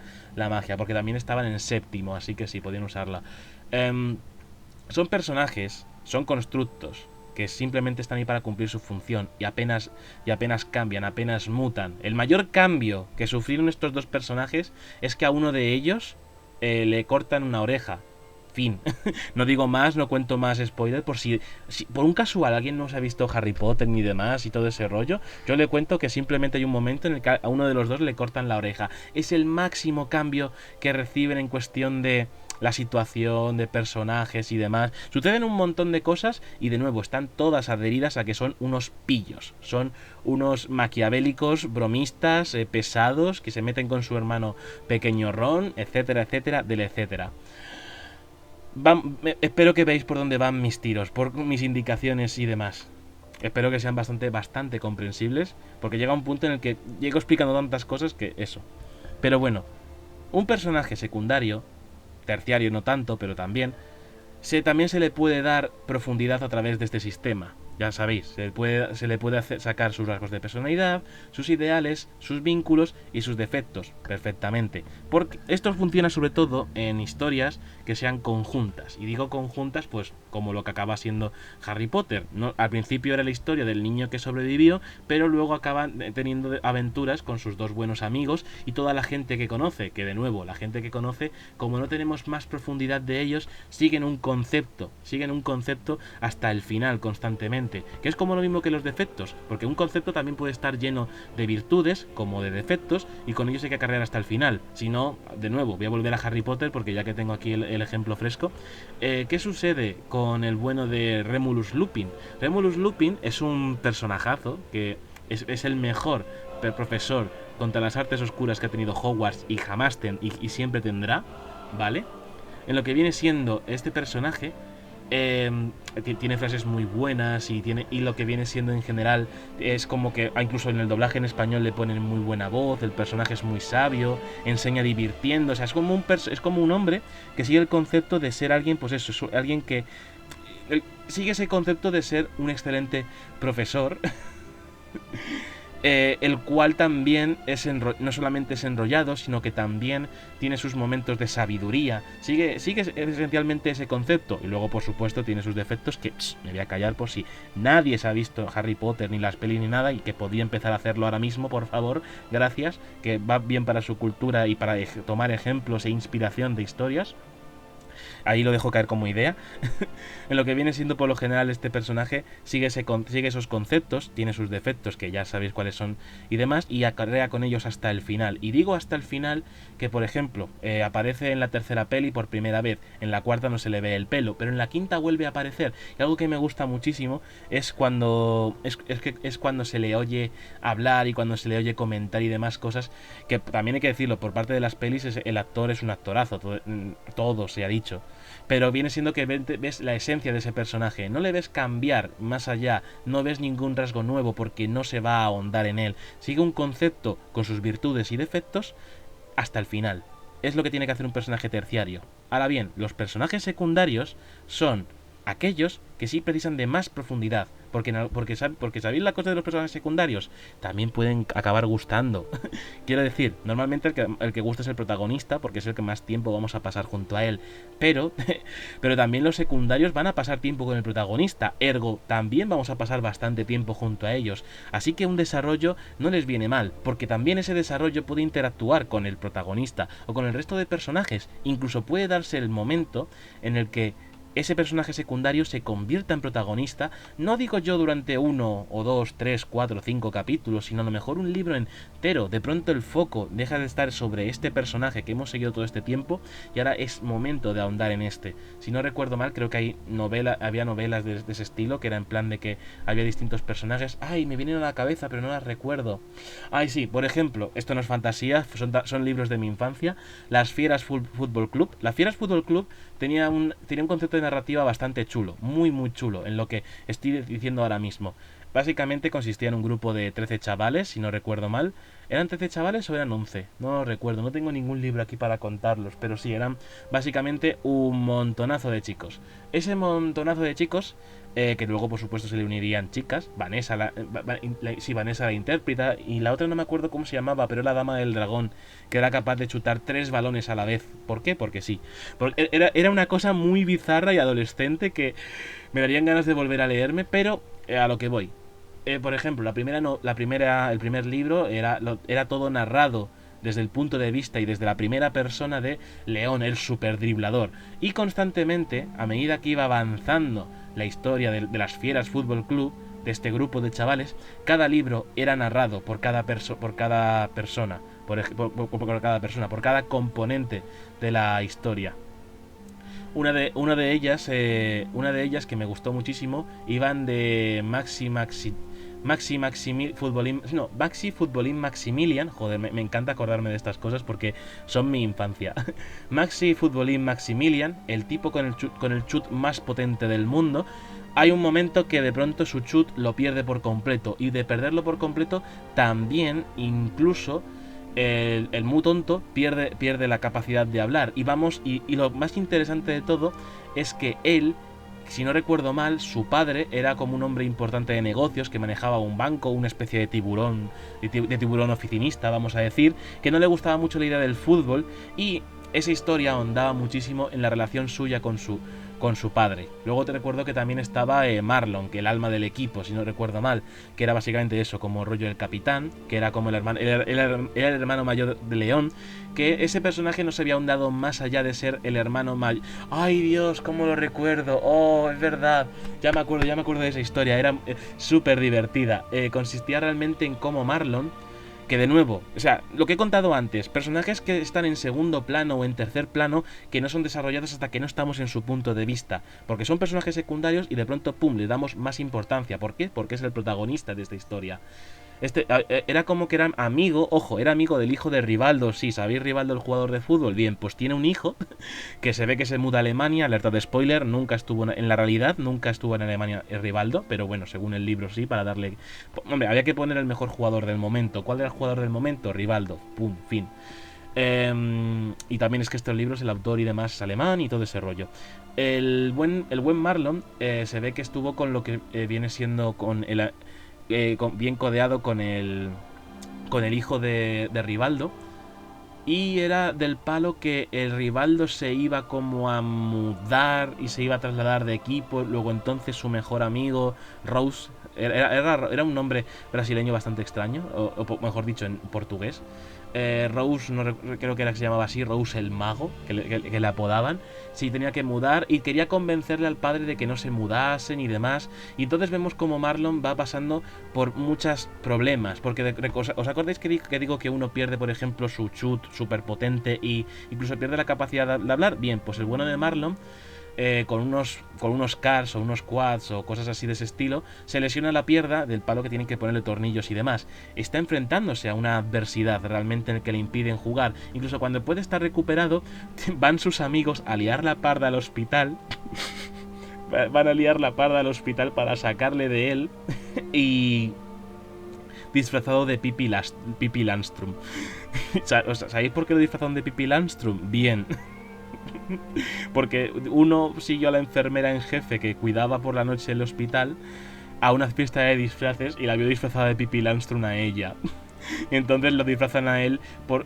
magia. Porque también estaban en séptimo, así que sí, podían usarla. Son personajes, son constructos que simplemente están ahí para cumplir su función y apenas cambian, apenas mutan. El mayor cambio que sufrieron estos dos personajes es que a uno de ellos le cortan una oreja. Fin. No digo más, no cuento más spoilers. Si por un casual alguien no se ha visto Harry Potter ni demás y todo ese rollo, yo le cuento que simplemente hay un momento en el que a uno de los dos le cortan la oreja. Es el máximo cambio que reciben en cuestión de la situación, de personajes y demás. Suceden un montón de cosas y de nuevo están todas adheridas a que son unos pillos. Son unos maquiavélicos, bromistas, pesados, que se meten con su hermano pequeño Ron, etcétera, etcétera, del etcétera. Espero que veáis por dónde van mis tiros, por mis indicaciones y demás. Espero que sean bastante comprensibles, porque llega un punto en el que llego explicando tantas cosas que eso. Pero bueno, un personaje secundario, terciario no tanto, pero también se le puede dar profundidad a través de este sistema. Ya sabéis, se le puede sacar sus rasgos de personalidad, sus ideales, sus vínculos y sus defectos perfectamente. Porque esto funciona sobre todo en historias que sean conjuntas. Y digo conjuntas, pues como lo que acaba siendo Harry Potter. ¿No? Al principio era la historia del niño que sobrevivió, pero luego acaban teniendo aventuras con sus dos buenos amigos y toda la gente que conoce. Que de nuevo, la gente que conoce, como no tenemos más profundidad de ellos, siguen un concepto hasta el final constantemente. Que es como lo mismo que los defectos, porque un concepto también puede estar lleno de virtudes como de defectos y con ellos hay que acarrear hasta el final. Si no, de nuevo, voy a volver a Harry Potter porque ya que tengo aquí el ejemplo fresco. ¿Qué sucede con el bueno de Remulus Lupin? Remulus Lupin es un personajazo que es el mejor profesor contra las artes oscuras que ha tenido Hogwarts y jamás y siempre tendrá, ¿vale? En lo que viene siendo este personaje, tiene frases muy buenas y lo que viene siendo en general es como que incluso en el doblaje en español le ponen muy buena voz, el personaje es muy sabio, enseña divirtiendo, o sea, es como un hombre que sigue el concepto de ser alguien, pues eso, es alguien que sigue ese concepto de ser un excelente profesor. El cual también no solamente es enrollado, sino que también tiene sus momentos de sabiduría. Sigue esencialmente ese concepto. Y luego, por supuesto, tiene sus defectos que me voy a callar por si nadie se ha visto Harry Potter, ni las pelis, ni nada, y que podía empezar a hacerlo ahora mismo, por favor, gracias, que va bien para su cultura y para tomar ejemplos e inspiración de historias. Ahí lo dejo caer como idea. En lo que viene siendo por lo general este personaje sigue esos conceptos, tiene sus defectos que ya sabéis cuáles son y demás, y acarrea con ellos hasta el final. Y digo hasta el final que, por ejemplo, aparece en la tercera peli por primera vez, en la cuarta no se le ve el pelo, pero en la quinta vuelve a aparecer. Y algo que me gusta muchísimo es cuando cuando se le oye hablar y cuando se le oye comentar y demás cosas, que también hay que decirlo, por parte de las pelis el actor es un actorazo, todo se ha dicho. Pero viene siendo que ves la esencia de ese personaje, no le ves cambiar más allá, no ves ningún rasgo nuevo porque no se va a ahondar en él, sigue un concepto con sus virtudes y defectos hasta el final. Es lo que tiene que hacer un personaje terciario. Ahora bien, los personajes secundarios son aquellos que sí precisan de más profundidad, porque sabéis la cosa de los personajes secundarios, también pueden acabar gustando. Quiero decir, normalmente el que gusta es el protagonista, porque es el que más tiempo vamos a pasar junto a él, pero también los secundarios van a pasar tiempo con el protagonista, ergo también vamos a pasar bastante tiempo junto a ellos, así que un desarrollo no les viene mal, porque también ese desarrollo puede interactuar con el protagonista o con el resto de personajes, incluso puede darse el momento en el que ese personaje secundario se convierta en protagonista, no digo yo durante 1 o 2, 3, 4, 5 capítulos, sino a lo mejor un libro entero. De pronto el foco deja de estar sobre este personaje que hemos seguido todo este tiempo y ahora es momento de ahondar en este. Si no recuerdo mal, creo que había novelas de ese estilo, que era en plan de que había distintos personajes. Ay, me vienen a la cabeza, pero no las recuerdo. Ay, sí, por ejemplo, esto no es fantasía, son libros de mi infancia. Las Fieras Fútbol Club. Las Fieras Fútbol Club tenía un concepto de narrativa bastante chulo, muy muy chulo, en lo que estoy diciendo ahora mismo. Básicamente consistía en un grupo de 13 chavales, si no recuerdo mal. ¿Eran 13 chavales o eran 11? No lo recuerdo, no tengo ningún libro aquí para contarlos, pero sí, eran básicamente un montonazo de chicos. Ese montonazo de chicos, que luego por supuesto se le unirían chicas, Vanessa, sí, Vanessa la interpreta, y la otra no me acuerdo cómo se llamaba, pero era la dama del dragón, que era capaz de chutar 3 balones a la vez. ¿Por qué? Porque sí. Porque era una cosa muy bizarra y adolescente que me darían ganas de volver a leerme, pero a lo que voy. Por ejemplo, el primer libro era todo narrado desde el punto de vista y desde la primera persona de León, el superdriblador. Y constantemente, a medida que iba avanzando la historia de las Fieras Fútbol Club, de este grupo de chavales, cada libro era narrado por cada persona, por cada componente de la historia. Una de ellas que me gustó muchísimo, iban de Maxi Futbolín Maximilian. Joder, me encanta acordarme de estas cosas porque son mi infancia. Maxi Futbolín Maximilian, el tipo con el chut más potente del mundo. Hay un momento que de pronto su chut lo pierde por completo, y de perderlo por completo también incluso el muy tonto pierde la capacidad de hablar. Y lo más interesante de todo es que él, si no recuerdo mal, su padre era como un hombre importante de negocios que manejaba un banco, una especie de tiburón oficinista, vamos a decir, que no le gustaba mucho la idea del fútbol, y esa historia ahondaba muchísimo en la relación suya con su padre. Luego te recuerdo que también estaba Marlon, que el alma del equipo, si no recuerdo mal, que era básicamente eso, como rollo el capitán, que era como era el hermano mayor de León, que ese personaje no se había ahondado más allá de ser el hermano mayor. ¡Ay, Dios, cómo lo recuerdo! ¡Oh, es verdad! Ya me acuerdo de esa historia, era súper divertida. Consistía realmente en cómo Marlon, que de nuevo, o sea, lo que he contado antes, personajes que están en segundo plano o en tercer plano, que no son desarrollados hasta que no estamos en su punto de vista, porque son personajes secundarios y de pronto, pum, le damos más importancia. ¿Por qué? Porque es el protagonista de esta historia. Era como que era amigo, ojo, era amigo del hijo de Rivaldo. Sí, ¿sabéis Rivaldo, el jugador de fútbol? Bien, pues tiene un hijo que se ve que se muda a Alemania. Alerta de spoiler, nunca estuvo en la realidad, nunca estuvo en Alemania Rivaldo, pero bueno, según el libro sí, para darle... Hombre, había que poner el mejor jugador del momento. ¿Cuál era el jugador del momento? Rivaldo, pum, fin. Y también es que este libro, el autor y demás es alemán y todo ese rollo. El buen Marlon se ve que estuvo con lo que viene siendo con el... bien codeado con el hijo de Rivaldo, y era del palo que el Rivaldo se iba como a mudar y se iba a trasladar de equipo. Luego entonces su mejor amigo Rose, era un nombre brasileño bastante extraño, o mejor dicho en portugués. Rose, creo que era que se llamaba así, Rose el mago, que le apodaban. Sí, tenía que mudar y quería convencerle al padre de que no se mudasen y demás. Y entonces vemos como Marlon va pasando por muchos problemas, porque ¿os acordáis que digo que uno pierde, por ejemplo, su chut súper potente y incluso pierde la capacidad de hablar? Bien, pues el bueno de Marlon, con unos cars o unos quads o cosas así de ese estilo, se lesiona la pierna del palo que tienen que ponerle tornillos y demás. Está enfrentándose a una adversidad realmente en el que le impiden jugar. Incluso cuando puede estar recuperado, van sus amigos a liar la parda al hospital. Van a liar la parda al hospital para sacarle de él. Y... disfrazado de Pippi Landström. ¿Sabéis por qué lo disfrazaron de Pippi Landström? Bien. Porque uno siguió a la enfermera en jefe que cuidaba por la noche el hospital a una fiesta de disfraces y la vio disfrazada de Pippi Landström a ella. Entonces lo disfrazan a él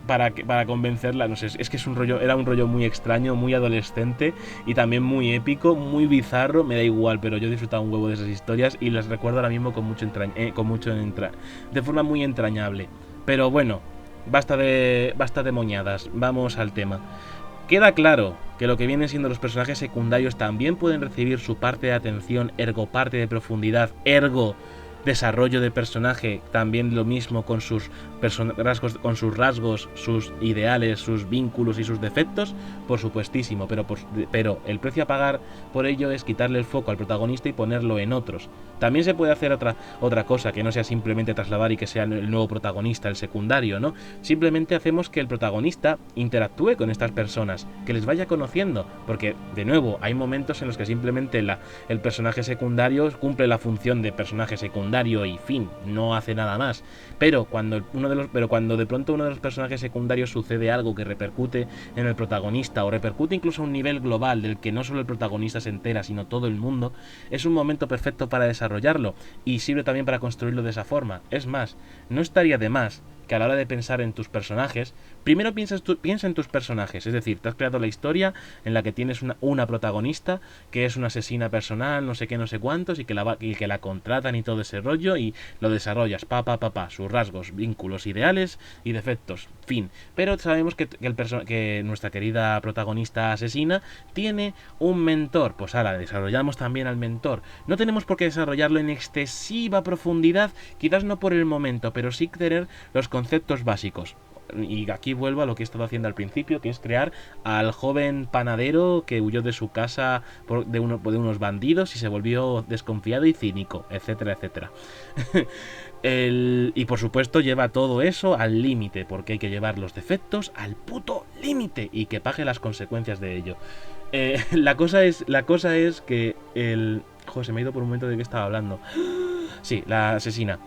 para convencerla. No sé, es que era un rollo muy extraño, muy adolescente y también muy épico, muy bizarro. Me da igual, pero yo he disfrutado un huevo de esas historias y las recuerdo ahora mismo de forma muy entrañable. Pero bueno, basta de moñadas, vamos al tema. Queda claro que lo que vienen siendo los personajes secundarios también pueden recibir su parte de atención, ergo parte de profundidad, ergo desarrollo de personaje, también lo mismo con sus rasgos, sus ideales, sus vínculos y sus defectos, por supuestísimo, pero el precio a pagar por ello es quitarle el foco al protagonista y ponerlo en otros. También se puede hacer otra cosa, que no sea simplemente trasladar y que sea el nuevo protagonista, el secundario, ¿no? Simplemente hacemos que el protagonista interactúe con estas personas, que les vaya conociendo, porque, de nuevo, hay momentos en los que simplemente el personaje secundario cumple la función de personaje secundario y fin, no hace nada más. Pero cuando de pronto uno de los personajes secundarios sucede algo que repercute en el protagonista, o repercute incluso a un nivel global del que no solo el protagonista se entera, sino todo el mundo, es un momento perfecto para desarrollarlo, y sirve también para construirlo de esa forma. Es más, no estaría de más que a la hora de pensar en tus personajes, primero piensa en tus personajes, es decir, te has creado la historia en la que tienes una protagonista que es una asesina personal, no sé qué, no sé cuántos, y que la contratan y todo ese rollo, y lo desarrollas, sus rasgos, vínculos, ideales y defectos, fin. Pero sabemos que nuestra querida protagonista asesina tiene un mentor, pues ahora desarrollamos también al mentor. No tenemos por qué desarrollarlo en excesiva profundidad, quizás no por el momento, pero sí tener los conceptos básicos. Y aquí vuelvo a lo que he estado haciendo al principio, que es crear al joven panadero que huyó de su casa de unos bandidos y se volvió desconfiado y cínico, etcétera, etcétera. Y por supuesto lleva todo eso al límite, porque hay que llevar los defectos al puto límite y que pague las consecuencias de ello. La cosa es que Joder, se me ha ido por un momento de qué estaba hablando. Sí, la asesina.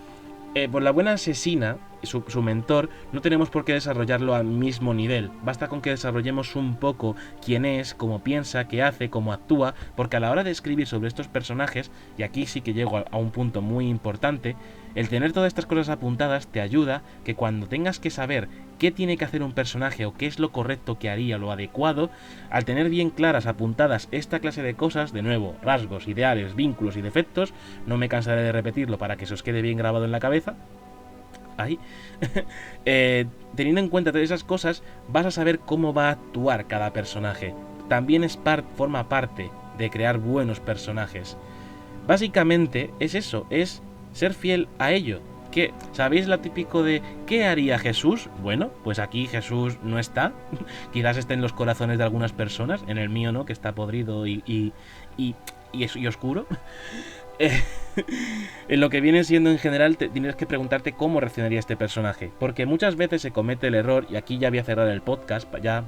Por la buena asesina, su mentor, no tenemos por qué desarrollarlo al mismo nivel. Basta con que desarrollemos un poco quién es, cómo piensa, qué hace, cómo actúa, porque a la hora de escribir sobre estos personajes, y aquí sí que llego a un punto muy importante, el tener todas estas cosas apuntadas te ayuda que cuando tengas que saber qué tiene que hacer un personaje o qué es lo correcto que haría, lo adecuado, al tener bien claras, apuntadas esta clase de cosas, de nuevo, rasgos, ideales, vínculos y defectos, no me cansaré de repetirlo para que se os quede bien grabado en la cabeza. Ahí. Teniendo en cuenta todas esas cosas, vas a saber cómo va a actuar cada personaje. También forma parte de crear buenos personajes. Básicamente es eso, es ser fiel a ello. ¿Sabéis lo típico de qué haría Jesús? Bueno, pues aquí Jesús no está. Quizás esté en los corazones de algunas personas, en el mío no, que está podrido y oscuro. En lo que viene siendo en general, tienes que preguntarte cómo reaccionaría este personaje, porque muchas veces se comete el error, y aquí ya voy a cerrar el podcast ya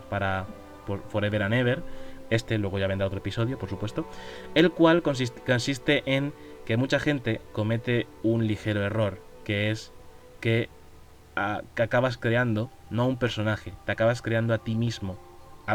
por Forever and Ever, luego ya vendrá otro episodio, por supuesto, el cual consiste en que mucha gente comete un ligero error, que es que acabas creando no un personaje, te acabas creando a ti mismo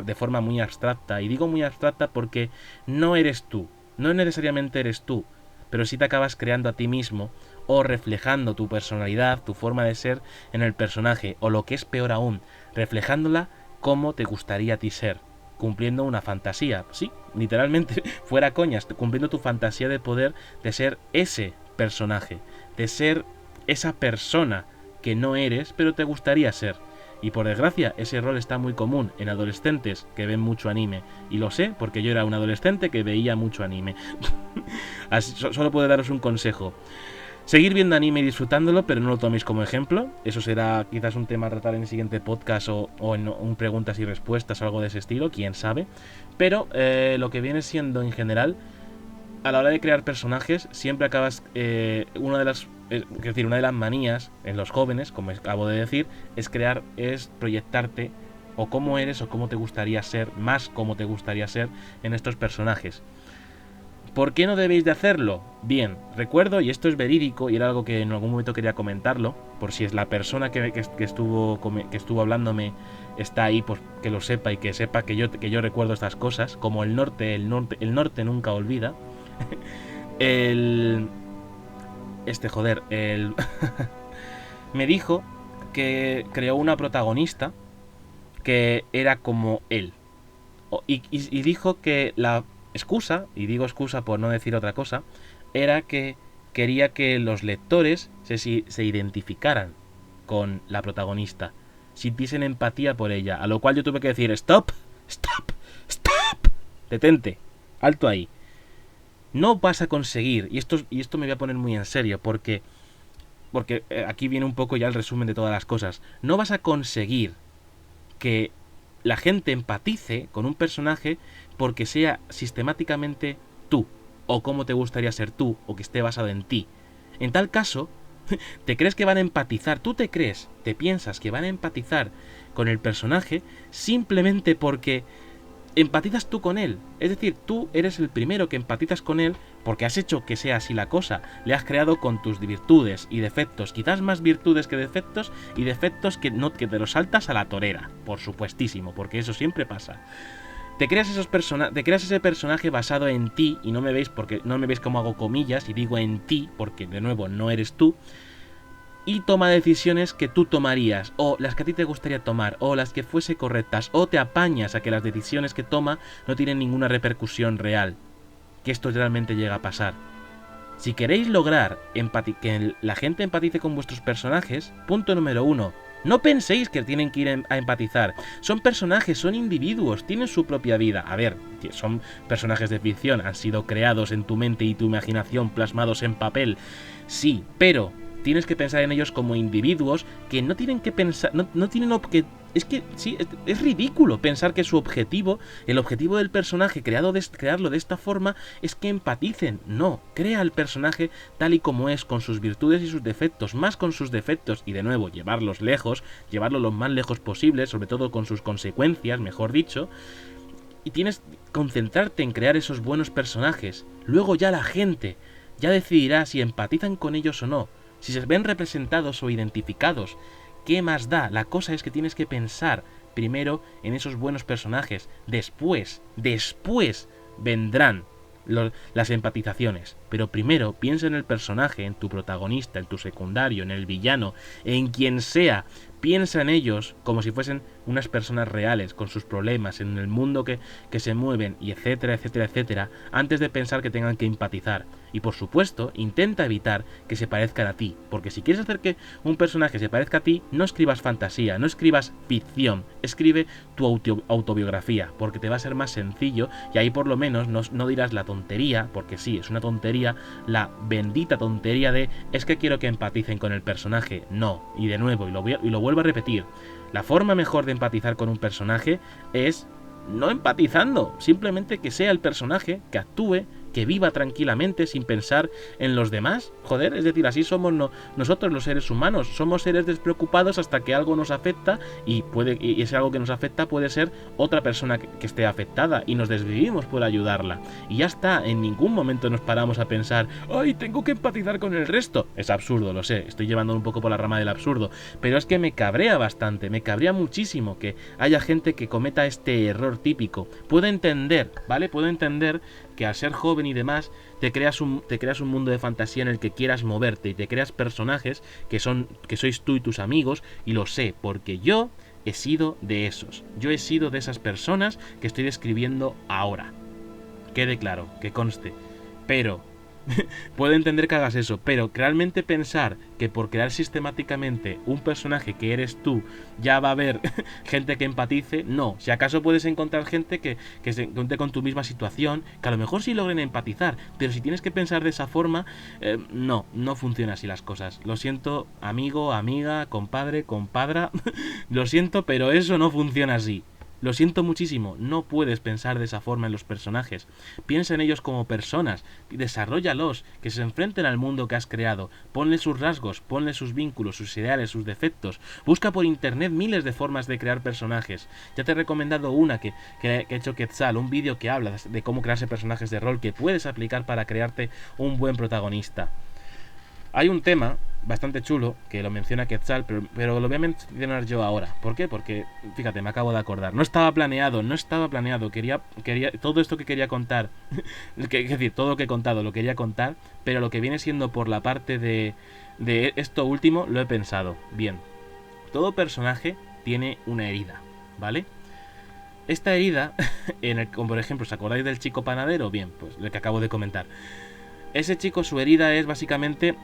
de forma muy abstracta, y digo muy abstracta porque no eres tú, no necesariamente eres tú, pero sí te acabas creando a ti mismo o reflejando tu personalidad, tu forma de ser en el personaje, o lo que es peor aún, reflejándola como te gustaría a ti ser, cumpliendo una fantasía, sí, literalmente, fuera coñas, cumpliendo tu fantasía de poder de ser ese personaje, de ser esa persona que no eres, pero te gustaría ser. Y por desgracia, ese rol está muy común en adolescentes que ven mucho anime. Y lo sé porque yo era un adolescente que veía mucho anime. Así, solo puedo daros un consejo. Seguir viendo anime y disfrutándolo, pero no lo toméis como ejemplo. Eso será quizás un tema a tratar en el siguiente podcast o en un preguntas y respuestas o algo de ese estilo, quién sabe. Pero lo que viene siendo en general, a la hora de crear personajes, siempre acabas... una de las manías en los jóvenes, como acabo de decir, es proyectarte o cómo eres o cómo te gustaría ser, más cómo te gustaría ser en estos personajes. ¿Por qué no debéis de hacerlo? Bien, recuerdo, y esto es verídico, y era algo que en algún momento quería comentarlo, por si es la persona que estuvo hablándome está ahí, pues que lo sepa y que sepa que yo recuerdo estas cosas, como el norte nunca olvida. Me dijo que creó una protagonista que era como él. Y dijo que la excusa, y digo excusa por no decir otra cosa, era que quería que los lectores se identificaran con la protagonista, sintiesen empatía por ella, a lo cual yo tuve que decir stop, detente, alto ahí. no vas a conseguir, y esto me voy a poner muy en serio, porque aquí viene un poco ya el resumen de todas las cosas, no vas a conseguir que la gente empatice con un personaje porque sea sistemáticamente tú, o cómo te gustaría ser tú, o que esté basado en ti. En tal caso, te crees que van a empatizar, te piensas que van a empatizar con el personaje simplemente porque empatizas tú con él. Es decir, tú eres el primero que empatizas con él porque has hecho que sea así la cosa. Le has creado con tus virtudes y defectos, quizás más virtudes que defectos, y defectos que no, que te los saltas a la torera, por supuestísimo, porque eso siempre pasa. Te creas ese personaje basado en ti, y no me veis como hago comillas y digo en ti, porque de nuevo no eres tú, y toma decisiones que tú tomarías, o las que a ti te gustaría tomar, o las que fuese correctas, o te apañas a que las decisiones que toma no tienen ninguna repercusión real, que esto realmente llega a pasar. Si queréis lograr que la gente empatice con vuestros personajes, punto número 1, no penséis que tienen que ir a empatizar. Son personajes, son individuos, tienen su propia vida. A ver, son personajes de ficción, han sido creados en tu mente y tu imaginación, plasmados en papel. Sí, pero tienes que pensar en ellos como individuos que no tienen que pensar, no tienen es que sí, es ridículo pensar que el objetivo del personaje crearlo de esta forma es que empaticen. No, crea el personaje tal y como es, con sus virtudes y sus defectos, más con sus defectos, y de nuevo, llevarlos lo más lejos posible, sobre todo con sus consecuencias, mejor dicho. Y tienes que concentrarte en crear esos buenos personajes. Luego ya la gente ya decidirá si empatizan con ellos o no. Si se ven representados o identificados, ¿qué más da? La cosa es que tienes que pensar primero en esos buenos personajes. Después vendrán las empatizaciones. Pero primero piensa en el personaje, en tu protagonista, en tu secundario, en el villano, en quien sea. Piensa en ellos como si fuesen unas personas reales, con sus problemas, en el mundo que se mueven, y etcétera, etcétera, etcétera, antes de pensar que tengan que empatizar. Y por supuesto, intenta evitar que se parezcan a ti, porque si quieres hacer que un personaje se parezca a ti, no escribas fantasía, no escribas ficción, escribe tu autobiografía, porque te va a ser más sencillo, y ahí por lo menos no dirás la tontería, porque sí, es una tontería, la bendita tontería de es que quiero que empaticen con el personaje. No, y de nuevo, y lo vuelvo a repetir, la forma mejor de empatizar con un personaje es no empatizando, simplemente que sea el personaje, que actúe, que viva tranquilamente sin pensar en los demás. Joder, es decir, así somos nosotros los seres humanos, somos seres despreocupados hasta que algo nos afecta, y ese algo que nos afecta puede ser otra persona que esté afectada, y nos desvivimos por ayudarla. Y ya está, en ningún momento nos paramos a pensar, ¡ay, tengo que empatizar con el resto! Es absurdo, lo sé, estoy llevando un poco por la rama del absurdo, pero es que me cabrea bastante, me cabrea muchísimo que haya gente que cometa este error típico. Puedo entender, ¿vale? Puedo entender que al ser joven y demás te creas un mundo de fantasía en el que quieras moverte, y te creas personajes que sois tú y tus amigos, y lo sé porque yo he sido de esos. Yo he sido de esas personas que estoy describiendo ahora. Quede claro, que conste. Pero puedo entender que hagas eso, pero realmente pensar que por crear sistemáticamente un personaje que eres tú ya va a haber gente que empatice, no. Si acaso puedes encontrar gente que se encuentre con tu misma situación, que a lo mejor sí logren empatizar, pero si tienes que pensar de esa forma, no funciona así las cosas. Lo siento, amigo, amiga, compadre, compadra, lo siento, pero eso no funciona así. Lo siento muchísimo, no puedes pensar de esa forma en los personajes. Piensa en ellos como personas, desarróllalos, que se enfrenten al mundo que has creado. Ponle sus rasgos, ponle sus vínculos, sus ideales, sus defectos. Busca por internet miles de formas de crear personajes. Ya te he recomendado una que ha hecho Quetzal, un vídeo que habla de cómo crearse personajes de rol que puedes aplicar para crearte un buen protagonista. Hay un tema bastante chulo que lo menciona Quetzal, pero lo voy a mencionar yo ahora. ¿Por qué? Porque, fíjate, me acabo de acordar. No estaba planeado. Quería todo esto que quería contar, es decir, todo lo que he contado lo quería contar, pero lo que viene siendo por la parte de esto último lo he pensado. Bien, todo personaje tiene una herida, ¿vale? Esta herida, como por ejemplo, ¿os acordáis del chico panadero? Bien, pues lo que acabo de comentar. Ese chico, su herida es básicamente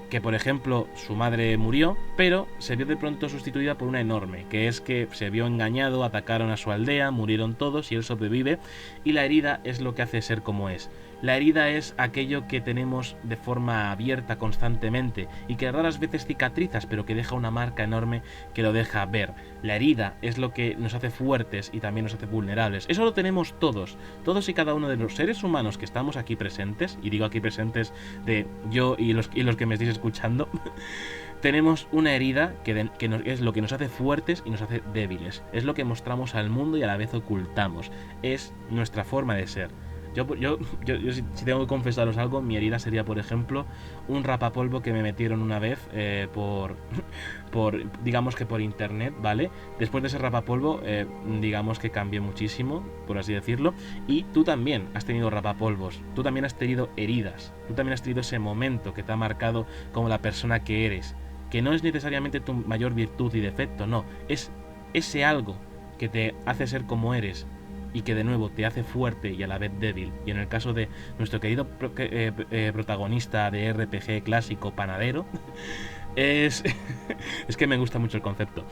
que, por ejemplo, su madre murió, pero se vio de pronto sustituida por una enorme, que es que se vio engañado, atacaron a su aldea, murieron todos y él sobrevive, y la herida es lo que hace ser como es. La herida es aquello que tenemos de forma abierta constantemente y que raras veces cicatrizas, pero que deja una marca enorme que lo deja ver. La herida es lo que nos hace fuertes y también nos hace vulnerables. Eso lo tenemos todos y cada uno de los seres humanos que estamos aquí presentes, y digo aquí presentes de yo y los que me estáis escuchando. Tenemos una herida que es lo que nos hace fuertes y nos hace débiles. Es lo que mostramos al mundo y a la vez ocultamos. Es nuestra forma de ser. Yo si tengo que confesaros algo, mi herida sería, por ejemplo, un rapapolvo que me metieron una vez digamos que por internet, ¿vale? Después de ese rapapolvo, digamos que cambié muchísimo, por así decirlo. Y tú también has tenido rapapolvos, tú también has tenido heridas, tú también has tenido ese momento que te ha marcado como la persona que eres. Que no es necesariamente tu mayor virtud y defecto, no, es ese algo que te hace ser como eres y que de nuevo te hace fuerte y a la vez débil. Y en el caso de nuestro querido protagonista de RPG clásico Panadero, es que me gusta mucho el concepto.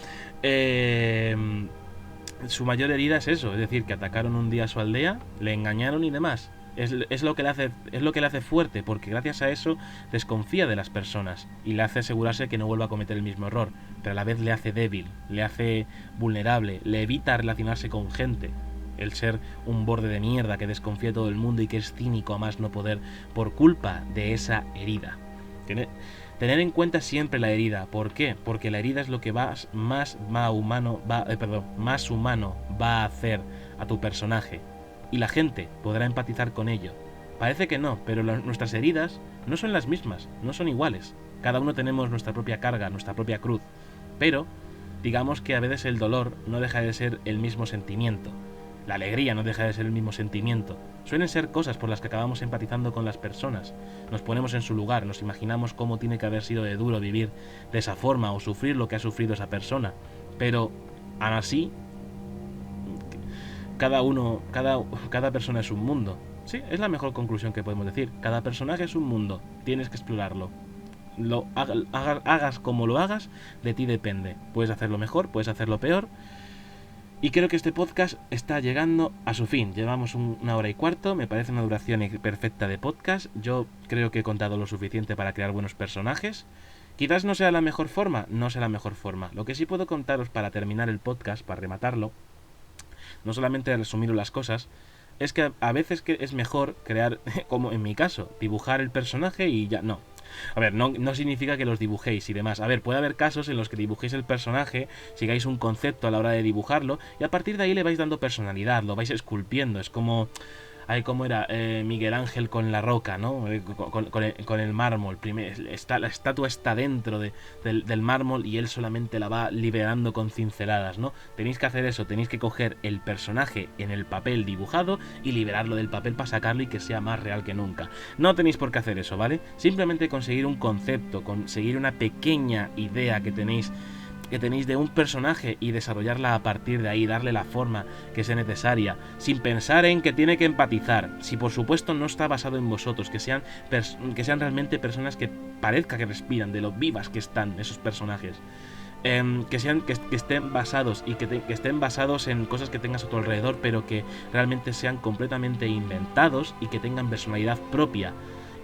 Su mayor herida es eso, es decir, que atacaron un día a su aldea, le engañaron y demás. Es lo que le hace fuerte, porque gracias a eso desconfía de las personas y le hace asegurarse que no vuelva a cometer el mismo error, pero a la vez le hace débil, le hace vulnerable, le evita relacionarse con gente. El ser un borde de mierda que desconfía de todo el mundo y que es cínico a más no poder por culpa de esa herida. Tener en cuenta siempre la herida. ¿Por qué? Porque la herida es lo que más humano va a hacer a tu personaje. Y la gente podrá empatizar con ello. Parece que no, pero nuestras heridas no son las mismas, no son iguales. Cada uno tenemos nuestra propia carga, nuestra propia cruz. Pero, digamos que a veces el dolor no deja de ser el mismo sentimiento. La alegría no deja de ser el mismo sentimiento. Suelen ser cosas por las que acabamos empatizando con las personas. Nos ponemos en su lugar, nos imaginamos cómo tiene que haber sido de duro vivir de esa forma o sufrir lo que ha sufrido esa persona. Pero, aún así, cada persona es un mundo. Sí, es la mejor conclusión que podemos decir. Cada personaje es un mundo. Tienes que explorarlo. Hagas como lo hagas, de ti depende. Puedes hacerlo mejor, puedes hacerlo peor. Y creo que este podcast está llegando a su fin. Llevamos 1 hora y cuarto, me parece una duración perfecta de podcast. Yo creo que he contado lo suficiente para crear buenos personajes. Quizás no sea la mejor forma, Lo que sí puedo contaros para terminar el podcast, para rematarlo, no solamente resumir las cosas, es que a veces que es mejor crear, como en mi caso, dibujar el personaje y ya no. A ver, no significa que los dibujéis y demás. A ver, puede haber casos en los que dibujéis el personaje, sigáis un concepto a la hora de dibujarlo y a partir de ahí le vais dando personalidad, lo vais esculpiendo. Es como... ¿cómo era? Miguel Ángel con la roca, ¿no? Con el mármol. La estatua está dentro del mármol y él solamente la va liberando con cinceladas, ¿no? Tenéis que hacer eso, tenéis que coger el personaje en el papel dibujado y liberarlo del papel para sacarlo y que sea más real que nunca. No tenéis por qué hacer eso, ¿vale? Simplemente conseguir un concepto, conseguir una pequeña idea que tenéis de un personaje y desarrollarla a partir de ahí, darle la forma que sea necesaria, sin pensar en que tiene que empatizar. Si por supuesto no está basado en vosotros, que sean realmente personas que parezca que respiran, de lo vivas que están esos personajes. Que estén basados y que estén basados en cosas que tengas a tu alrededor, pero que realmente sean completamente inventados y que tengan personalidad propia.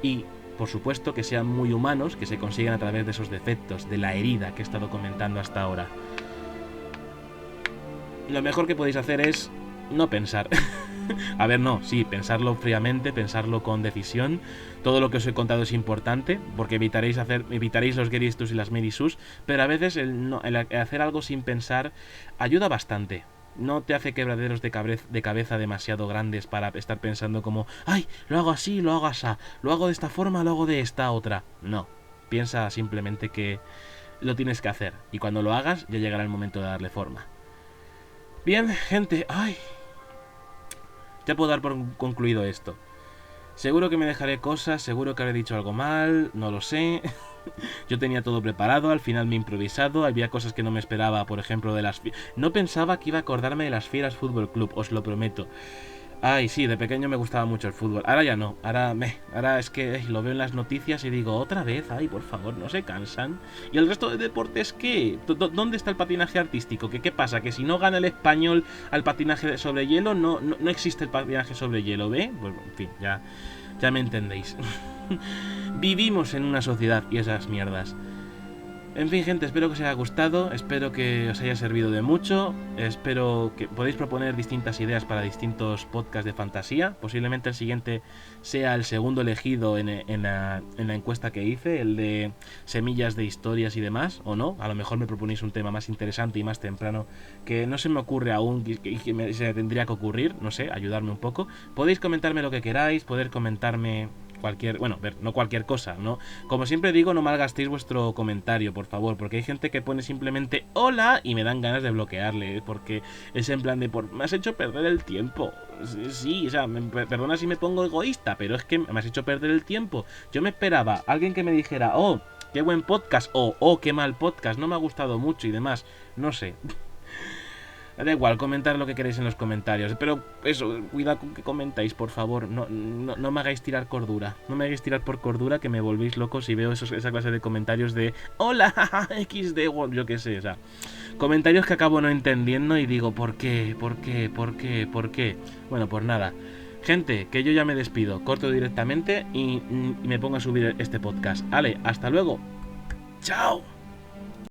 Y por supuesto que sean muy humanos, que se consigan a través de esos defectos, de la herida que he estado comentando hasta ahora. Lo mejor que podéis hacer es no pensar. A ver, no, sí, pensarlo fríamente, pensarlo con decisión. Todo lo que os he contado es importante, porque evitaréis los Geristus y las Medisus, pero a veces el hacer algo sin pensar ayuda bastante. No te hace quebraderos de cabeza demasiado grandes para estar pensando como ¡ay! Lo hago así, lo hago asá, lo hago de esta forma, lo hago de esta otra. No, piensa simplemente que lo tienes que hacer y cuando lo hagas ya llegará el momento de darle forma. Bien, gente, ¡ay! Ya puedo dar por concluido esto. Seguro que me dejaré cosas, seguro que habré dicho algo mal, no lo sé. Yo tenía todo preparado, al final me he improvisado, había cosas que no me esperaba, por ejemplo de las... No pensaba que iba a acordarme de las Fieras Fútbol Club, os lo prometo. Ay, sí, de pequeño me gustaba mucho el fútbol. Ahora ya no. Ahora es que lo veo en las noticias y digo, otra vez, ay, por favor, no se cansan. ¿Y el resto de deportes qué? ¿Dónde está el patinaje artístico? ¿Qué pasa? ¿Que si no gana el español al patinaje sobre hielo, no existe el patinaje sobre hielo, ¿ve? Pues, en fin, ya me entendéis. Vivimos en una sociedad y esas mierdas. En fin, gente, espero que os haya gustado, espero que os haya servido de mucho, espero que podéis proponer distintas ideas para distintos podcasts de fantasía. Posiblemente el siguiente sea el segundo elegido en la encuesta que hice, el de semillas de historias y demás, o no. A lo mejor me proponéis un tema más interesante y más temprano que no se me ocurre aún y que se me tendría que ocurrir, no sé, ayudarme un poco. Podéis comentarme lo que queráis, poder comentarme no cualquier cosa, ¿no? Como siempre digo, no malgastéis vuestro comentario, por favor, porque hay gente que pone simplemente hola y me dan ganas de bloquearle, porque es en plan de me has hecho perder el tiempo. Sí, o sea, perdona si me pongo egoísta, pero es que me has hecho perder el tiempo. Yo me esperaba alguien que me dijera, oh, qué buen podcast, o oh, qué mal podcast, no me ha gustado mucho y demás, no sé. Da igual, comentar lo que queréis en los comentarios. Pero eso, cuidado con que comentáis, por favor. No me hagáis tirar cordura. No me hagáis tirar por cordura, que me volvéis locos si veo esa clase de comentarios de hola, XD, yo qué sé, o sea. Comentarios que acabo no entendiendo y digo, ¿por qué? ¿Por qué? ¿Por qué? ¿Por qué? Bueno, pues nada. Gente, que yo ya me despido. Corto directamente y me pongo a subir este podcast. Ale, hasta luego. Chao.